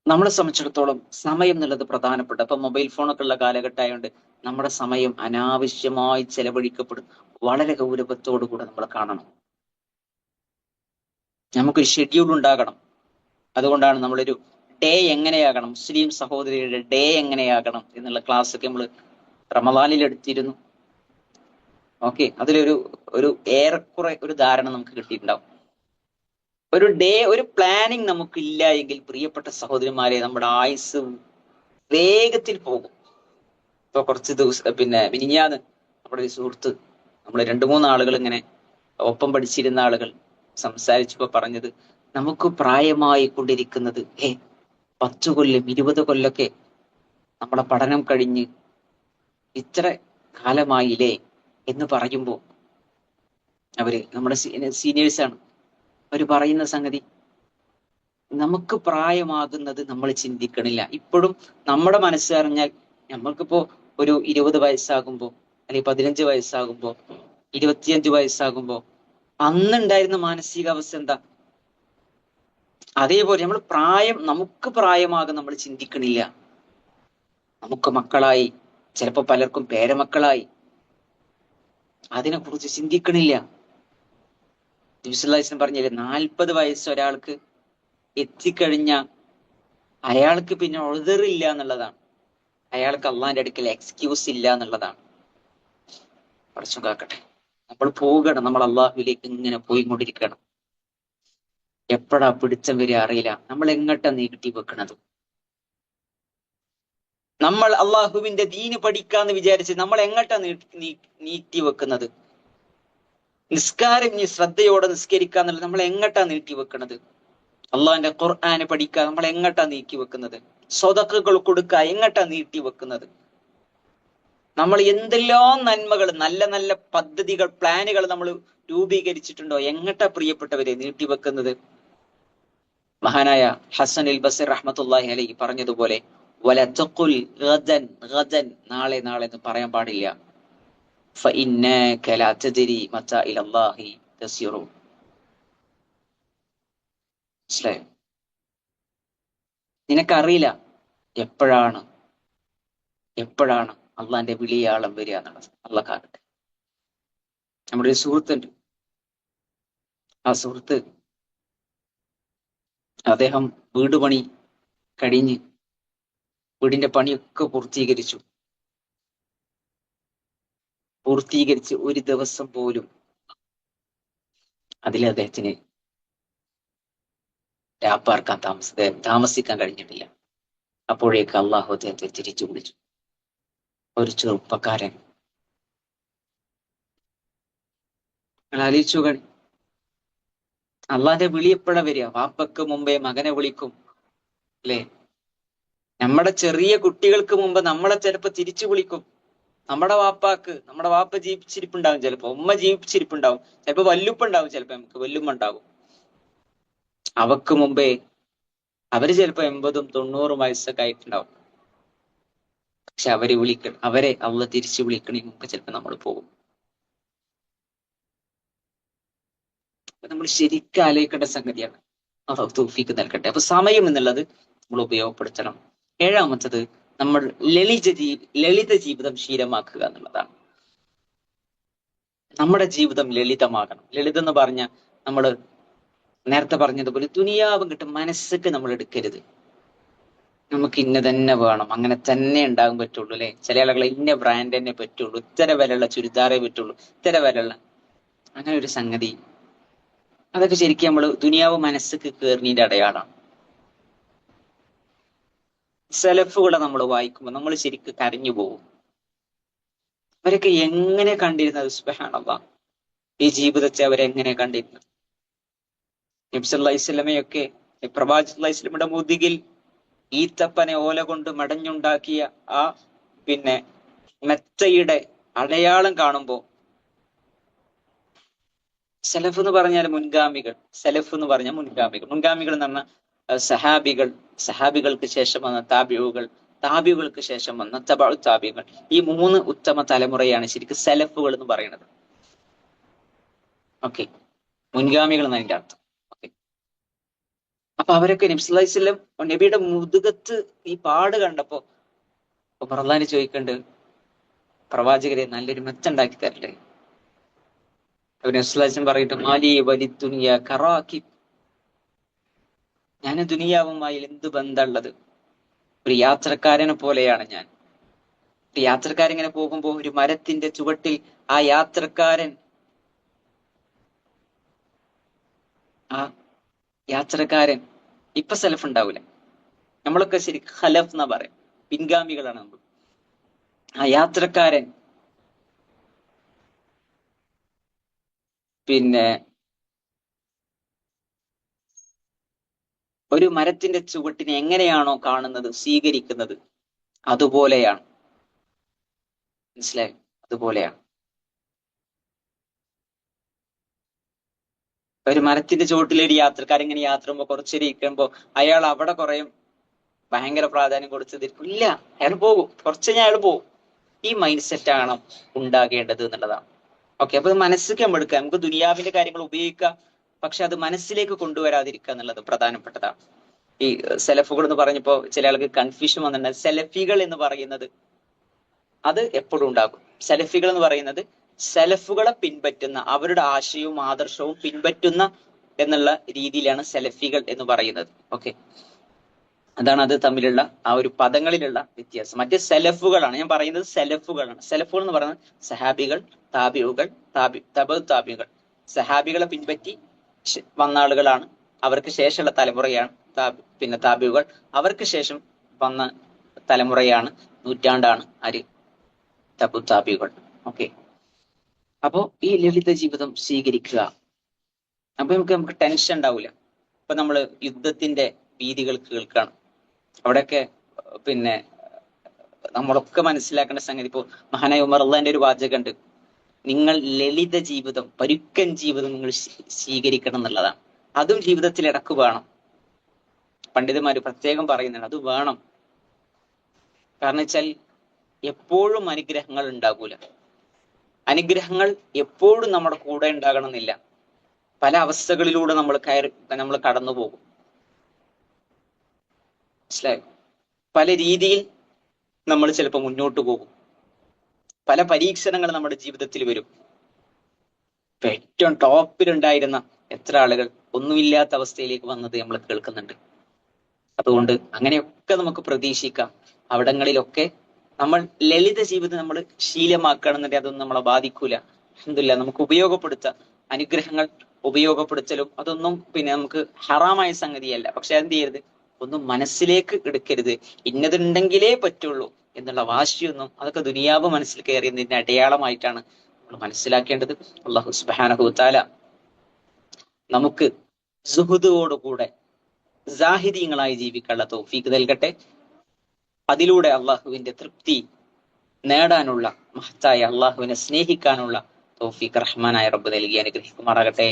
നമ്മളെ സംബന്ധിച്ചിടത്തോളം സമയം എന്നുള്ളത് പ്രധാനപ്പെട്ട, ഇപ്പൊ മൊബൈൽ ഫോണൊക്കെ ഉള്ള കാലഘട്ടമായതുകൊണ്ട് നമ്മുടെ സമയം അനാവശ്യമായി ചെലവഴിക്കപ്പെടും. വളരെ ഗൗരവത്തോടു കൂടെ നമ്മൾ കാണണം. നമുക്ക് ഷെഡ്യൂൾ ഉണ്ടാകണം. അതുകൊണ്ടാണ് നമ്മളൊരു ഡേ എങ്ങനെയാകണം, മുസ്ലിം സഹോദരിയുടെ ഡേ എങ്ങനെയാകണം എന്നുള്ള ക്ലാസ് ഒക്കെ നമ്മൾ റമദാനിൽ എടുത്തിരുന്നു. ഓക്കെ, അതിലൊരു ഏറെക്കുറെ ഒരു ധാരണ നമുക്ക് കിട്ടിയിട്ടുണ്ടാവും. ഒരു പ്ലാനിങ് നമുക്കില്ല എങ്കിൽ പ്രിയപ്പെട്ട സഹോദരന്മാരെ, നമ്മുടെ ആയുസ് വേഗത്തിൽ പോകും. ഇപ്പൊ കുറച്ച് ദിവസം മിനിഞ്ഞാന്ന് നമ്മുടെ ഒരു സുഹൃത്ത്, നമ്മള് 2-3 ആളുകൾ ഇങ്ങനെ ഒപ്പം പഠിച്ചിരുന്ന ആളുകൾ സംസാരിച്ചപ്പോ പറഞ്ഞത്, നമുക്ക് പ്രായമായി കൊണ്ടിരിക്കുന്നത് 10 കൊല്ലം 20 കൊല്ലൊക്കെ നമ്മുടെ പഠനം കഴിഞ്ഞ് ഇത്ര കാലമായില്ലേ എന്ന് പറയുമ്പോ അവര് നമ്മുടെ സീനിയേഴ്സാണ്. അവര് പറയുന്ന സംഗതി, നമുക്ക് പ്രായമാകുന്നത് നമ്മൾ ചിന്തിക്കണില്ല. ഇപ്പോഴും നമ്മുടെ മനസ്സറിഞ്ഞാൽ നമ്മൾക്കിപ്പോ ഒരു 20 വയസ്സാകുമ്പോ, അല്ലെങ്കിൽ 15 വയസ്സാകുമ്പോ, 25 വയസ്സാകുമ്പോ അന്നുണ്ടായിരുന്ന മാനസികാവസ്ഥ എന്താ? അതേപോലെ നമുക്ക് പ്രായമാകും നമ്മൾ ചിന്തിക്കണില്ല. നമുക്ക് മക്കളായി, ചിലപ്പോ പലർക്കും പേരമക്കളായി, അതിനെക്കുറിച്ച് ചിന്തിക്കണില്ല. നബി സല്ലല്ലാഹു അലൈഹി വസല്ലം പറഞ്ഞില്ലേ, 40 വയസ്സ് ഒരാൾക്ക് എത്തിക്കഴിഞ്ഞ അയാൾക്ക് പിന്നെ ഉൾദറില്ല എന്നുള്ളതാണ്. അയാൾക്ക് അള്ളാന്റെ അടുക്കൽ എക്സ്ക്യൂസ് ഇല്ല എന്നുള്ളതാണ്. പടച്ചോൻ കാക്കട്ടെ. നമ്മൾ പോകണം, നമ്മൾ അള്ളാഹുവിലേക്ക് ഇങ്ങനെ പോയിക്കൊണ്ടിരിക്കണം. എപ്പോഴാ പിടിച്ചം വരെ അറിയില്ല. നമ്മൾ എങ്ങോട്ടാ നീട്ടി വെക്കണത്? നമ്മൾ അള്ളാഹുവിന്റെ ദീന് പഠിക്കാന്ന് വിചാരിച്ച് നമ്മൾ എങ്ങോട്ടാ നീട്ടി വെക്കുന്നത്? നിസ്കാരം ശ്രദ്ധയോടെ നിസ്കരിക്കാന്നുള്ളത് നമ്മൾ എങ്ങോട്ടാ നീട്ടി വെക്കുന്നത്? അള്ളാഹിന്റെ ഖുർആന് പഠിക്കുക നമ്മൾ എങ്ങോട്ടാ നീക്കി വെക്കുന്നത്? സ്വതക്കുകൾ കൊടുക്കുക എങ്ങോട്ടാ നീട്ടി വെക്കുന്നത്? നമ്മൾ എന്തെല്ലാം നന്മകൾ, നല്ല നല്ല പദ്ധതികൾ, പ്ലാനുകൾ നമ്മൾ രൂപീകരിച്ചിട്ടുണ്ടോ? എങ്ങോട്ടാ പ്രിയപ്പെട്ടവരെ നീട്ടിവെക്കുന്നത്? മഹാനായ ഹസൻ അൽ ബസർ റഹ്മത്തുള്ളാഹി അലൈഹി പറഞ്ഞതുപോലെ, വലതഖുൽ ഗദൻ, ഗദൻ നാളെ നാളെ എന്ന് പറയാൻ പാടില്ല. ഫഇന്നക ലാ തദ്രി മതാ ഇലല്ലാഹി തസിറു. നിനക്കറിയില്ല എപ്പോഴാണ് അള്ളാന്റെ വിളിയാളം വരിക എന്നുള്ളത്. അള്ളാഹ് കാക്കട്ടെ. നമ്മുടെ ഒരു സുഹൃത്തുണ്ട്. ആ സുഹൃത്ത്, അദ്ദേഹം വീട് പണി കഴിഞ്ഞ് വീടിന്റെ പണിയൊക്കെ പൂർത്തീകരിച്ച് ഒരു ദിവസം പോലും അതിൽ അദ്ദേഹത്തിന് രാപ്പാർക്കാൻ താമസിക്കാൻ കഴിഞ്ഞിട്ടില്ല. അപ്പോഴേക്ക് അള്ളാഹു അദ്ദേഹത്തെ തിരിച്ചു വിളിച്ചു. ഒരു ചെറുപ്പക്കാരൻ. ആലോചിച്ചു, അള്ളാന്റെ വിളി എപ്പോഴാ വരിക? വാപ്പക്ക് മുമ്പേ മകനെ വിളിക്കും അല്ലെ? നമ്മുടെ ചെറിയ കുട്ടികൾക്ക് മുമ്പ് നമ്മളെ ചിലപ്പോ തിരിച്ചു വിളിക്കും. നമ്മുടെ വാപ്പ ജീവിച്ചിരിപ്പുണ്ടാവും, ചിലപ്പോ ഉമ്മ ജീവിച്ചിരിപ്പുണ്ടാവും, ചിലപ്പോ വല്ലുപ്പുണ്ടാവും, ചിലപ്പോ നമുക്ക് വല്ലുമ്മ ഉണ്ടാവും. അവക്ക് മുമ്പേ അവര് ചിലപ്പോ 80-90 വയസ്സൊക്കെ ആയിട്ടുണ്ടാവും. പക്ഷെ അവരെ അള്ള തിരിച്ചു വിളിക്കണേ മുമ്പ് ചിലപ്പോ നമ്മൾ പോകും. നമ്മൾ ശരിക്കും ആലോചിക്കേണ്ട സംഗതിയാണ്. തൗഫീഖ് നൽകട്ടെ. അപ്പൊ സമയം എന്നുള്ളത് നമ്മൾ ഉപയോഗപ്പെടുത്തണം. 7-മത്തത്, നമ്മൾ ലളിത ജീവിതം ശീലമാക്കുക എന്നുള്ളതാണ്. നമ്മുടെ ജീവിതം ലളിതമാകണം. ലളിതം എന്ന് പറഞ്ഞാൽ നമ്മൾ നേരത്തെ പറഞ്ഞതുപോലെ ദുനിയാവും കിട്ടും മനസ്സൊക്കെ നമ്മൾ എടുക്കരുത്. നമുക്ക് ഇന്ന തന്നെ വേണം, അങ്ങനെ തന്നെ ഉണ്ടാകാൻ പറ്റുള്ളൂ അല്ലെ? ചില ആളുകളെ ഇന്ന ബ്രാൻഡ് തന്നെ പറ്റുള്ളൂ, ഇത്തര വിലയുള്ള ചുരിദാറേ പറ്റുള്ളൂ, ഇത്തര വിലയുള്ള അങ്ങനെ ഒരു സംഗതി. അതൊക്കെ ശരിക്കും നമ്മൾ ദുനിയാവ് മനസ്സക്ക് കയറിന്റെ അടയാളാണ്. സെലഫുകളെ നമ്മൾ വായിക്കുമ്പോൾ നമ്മൾ ശരിക്കും കരഞ്ഞു പോകും. അവരൊക്കെ എങ്ങനെ കണ്ടിരുന്നത്? സുബ്ഹാനല്ലാഹ്, ഈ ജീവിതത്തെ അവരെങ്ങനെ കണ്ടിരുന്നത്? നബി സല്ലല്ലാഹു അലൈഹി വസല്ലമയൊക്കെ പ്രവാചകൻ സല്ലല്ലാഹു അലൈഹി വസല്ലമയുടെ മുതുകിൽ ഈത്തപ്പനെ ഓല കൊണ്ട് മടഞ്ഞുണ്ടാക്കിയ ആ മെത്തയുടെ അടയാളം കാണുമ്പോ, സലഫ് എന്ന് പറഞ്ഞാൽ മുൻഗാമികൾ, മുൻഗാമികൾ എന്ന് പറഞ്ഞാൽ സഹാബികൾക്ക് ശേഷം വന്ന താബിഉകൾക്ക് ശേഷം വന്ന തബഉ താബികൾ, ഈ 3 ഉത്തമ തലമുറയാണ് ശരിക്കും സലഫുകൾ എന്ന് പറയുന്നത്. ഓക്കെ, മുൻഗാമികൾ എന്നതിന്റെ അർത്ഥം. ഓക്കെ, അപ്പൊ അവരൊക്കെ നബി സല്ലല്ലാഹു അലൈഹി വസല്ലം നബിയുടെ മുതുകത്ത് ഈ പാട് കണ്ടപ്പോ റളിയല്ലാഹു ചോദിക്കണ്ട്, പ്രവാചകരെ നല്ലൊരു മെത്തുണ്ടാക്കി തരണ്ടേ? നബി പറയിട്ട്, മാലി വലി ദുനിയ കറാകിബ്, ഞാൻ ദുനിയാവുമായി എന്ത് ബന്ധമുള്ളത്? ഒരു യാത്രക്കാരനെ പോലെയാണ് ഞാൻ. ഒരു യാത്രക്കാരൻ ഇങ്ങനെ പോകുമ്പോ ഒരു മരത്തിന്റെ ചുവട്ടിൽ ആ യാത്രക്കാരൻ യാത്രക്കാരൻ. ഇപ്പൊ സെലഫ് ഉണ്ടാവില്ല, നമ്മളൊക്കെ ശരിക്കും ഖലഫ് എന്നാ പറയാം, പിൻഗാമികളാണ് നമ്മൾ. ആ യാത്രക്കാരൻ പിന്നെ ഒരു മരത്തിന്റെ ചുവട്ടിനെ എങ്ങനെയാണോ കാണുന്നത്, സ്വീകരിക്കുന്നത്, അതുപോലെയാണ്. മനസ്സിലായി? അതുപോലെയാണ്. ഒരു മരത്തിന്റെ ചുവട്ടിലൊരു യാത്രക്കാരൻ ഇങ്ങനെ യാത്ര ചെയ്യുമ്പോ കുറച്ചേരി ഇരിക്കുമ്പോ അയാൾ അവിടെ കുറെ ഭയങ്കര പ്രാധാന്യം കൊടുത്തതിരിക്കും. ഇല്ല, അയാൾ പോകും, കുറച്ച് കഴിഞ്ഞാൽ അയാൾ പോകും. ഈ മൈൻഡ് സെറ്റ് ആണ് ഉണ്ടാകേണ്ടത് എന്നുള്ളതാണ്. ഓക്കെ, അപ്പൊ മനസ്സിലേക്ക് നമ്മൾ എടുക്കുക. നമുക്ക് ദുനിയാവിന്റെ കാര്യങ്ങൾ ഉപയോഗിക്കാം, പക്ഷെ അത് മനസ്സിലേക്ക് കൊണ്ടുവരാതിരിക്കുക എന്നുള്ളത് പ്രധാനപ്പെട്ടതാണ്. ഈ സെലഫുകൾ എന്ന് പറഞ്ഞപ്പോ ചില ആൾക്ക് കൺഫ്യൂഷൻ വന്നിട്ടുണ്ട്. സെലഫികൾ എന്ന് പറയുന്നത് അത് എപ്പോഴും ഉണ്ടാകും. സെലഫികൾ എന്ന് പറയുന്നത് സെലഫുകളെ പിൻപറ്റുന്ന, അവരുടെ ആശയവും ആദർശവും പിൻപറ്റുന്ന എന്നുള്ള രീതിയിലാണ് സെലഫികൾ എന്ന് പറയുന്നത്. ഓക്കെ, അതാണ് അത് തമ്മിലുള്ള ആ ഒരു പദങ്ങളിലുള്ള വ്യത്യാസം. മറ്റേ സെലഫുകളാണ് ഞാൻ പറയുന്നത്, സെലഫുകളാണ്. സെലഫുകൾ എന്ന് പറയുന്നത് സഹാബികൾ, താബിഉകൾ, താബികൾ. സഹാബികളെ പിൻപറ്റി വന്ന ആളുകളാണ്, അവർക്ക് ശേഷമുള്ള തലമുറയാണ് പിന്നെ താബിഉകൾ. അവർക്ക് ശേഷം വന്ന തലമുറയാണ്, നൂറ്റാണ്ടാണ് ആര്? താബിഉകൾ. ഓക്കെ, അപ്പോ ഈ ലളിത ജീവിതം സ്വീകരിക്കുക. അപ്പൊ നമുക്ക് ടെൻഷൻ ഉണ്ടാവില്ല. ഇപ്പൊ നമ്മള് യുദ്ധത്തിന്റെ ഭീതികൾ കേൾക്കുകയാണ്. അവിടെയൊക്കെ പിന്നെ നമ്മളൊക്കെ മനസ്സിലാക്കേണ്ട സംഗതി, ഇപ്പോ മഹാനായ ഉമർ അള്ളാന്റെ ഒരു വാചകമുണ്ട്, നിങ്ങൾ ലളിത ജീവിതം, പരുക്കൻ ജീവിതം നിങ്ങൾ സ്വീകരിക്കണം എന്നുള്ളതാണ്. അതും ജീവിതത്തിൽ ഇടക്ക് വേണം. പണ്ഡിതന്മാര് പ്രത്യേകം പറയുന്നുണ്ട്, അത് വേണം. കാരണം വെച്ചാൽ എപ്പോഴും അനുഗ്രഹങ്ങൾ ഉണ്ടാകൂല. അനുഗ്രഹങ്ങൾ എപ്പോഴും നമ്മുടെ കൂടെ ഉണ്ടാകണമെന്നില്ല. പല അവസ്ഥകളിലൂടെ നമ്മൾ കടന്നു പോകും. മനസ്സിലായോ? പല രീതിയിൽ നമ്മൾ ചിലപ്പോൾ മുന്നോട്ട് പോകും. പല പരീക്ഷണങ്ങൾ നമ്മുടെ ജീവിതത്തിൽ വരും. ഇപ്പൊ ഏറ്റവും ടോപ്പിലുണ്ടായിരുന്ന എത്ര ആളുകൾ ഒന്നുമില്ലാത്ത അവസ്ഥയിലേക്ക് വന്നത് നമ്മൾ കേൾക്കുന്നുണ്ട്. അതുകൊണ്ട് അങ്ങനെയൊക്കെ നമുക്ക് പ്രതീക്ഷിക്കാം. അവിടങ്ങളിലൊക്കെ നമ്മൾ ലളിത ജീവിതം നമ്മൾ ശീലമാക്കണമെന്നുണ്ടെങ്കിൽ അതൊന്നും നമ്മളെ ബാധിക്കൂല. അൽഹംദുലില്ലാഹ്, നമുക്ക് ഉപയോഗപ്പെടുത്താം. അനുഗ്രഹങ്ങൾ ഉപയോഗപ്പെടുത്തലും അതൊന്നും പിന്നെ നമുക്ക് ഹറാമായ സംഗതിയല്ല. പക്ഷെ എന്ത് ചെയ്യരുത്, ഒന്നും മനസ്സിലേക്ക് എടുക്കരുത്. ഇന്നതുണ്ടെങ്കിലേ പറ്റുള്ളൂ എന്നുള്ള വാശിയൊന്നും, അതൊക്കെ ദുനിയാവ് മനസ്സിൽ കയറിയതിന്റെ അടയാളമായിട്ടാണ് നമ്മൾ മനസ്സിലാക്കേണ്ടത്. അല്ലാഹു സുബ്ഹാനഹു വതആല നമുക്ക് സുഹുദോടുകൂടെ സാഹിദീങ്ങളായി ജീവിക്കാനുള്ള തൗഫീഖ് നൽകട്ടെ. അതിലൂടെ അള്ളാഹുവിന്റെ തൃപ്തി നേടാനുള്ള, മഹത്തായ അള്ളാഹുവിനെ സ്നേഹിക്കാനുള്ള തൗഫീഖ് റഹ്മാനായ റബ്ബ് നൽകി അനുഗ്രഹിക്കുമാറാകട്ടെ.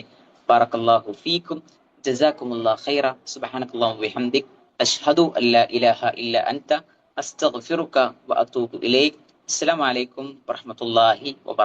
ബാറക്കല്ലാഹു ഫീക്കും, ജസാക്കുമുല്ലാഹു ഖൈറ. സുബ്ഹാനക്കല്ലാഹു വബിഹംദിക്, അശ്ഹദു അല്ലാ ഇലാഹ ഇല്ലാ അൻത, അസ്തഗ്ഫിറുക വഅതൂബു ഇലൈക്. അസ്സലാമു അലൈക്കും വറഹ്മത്തുള്ളാഹി വബറകാതുഹു.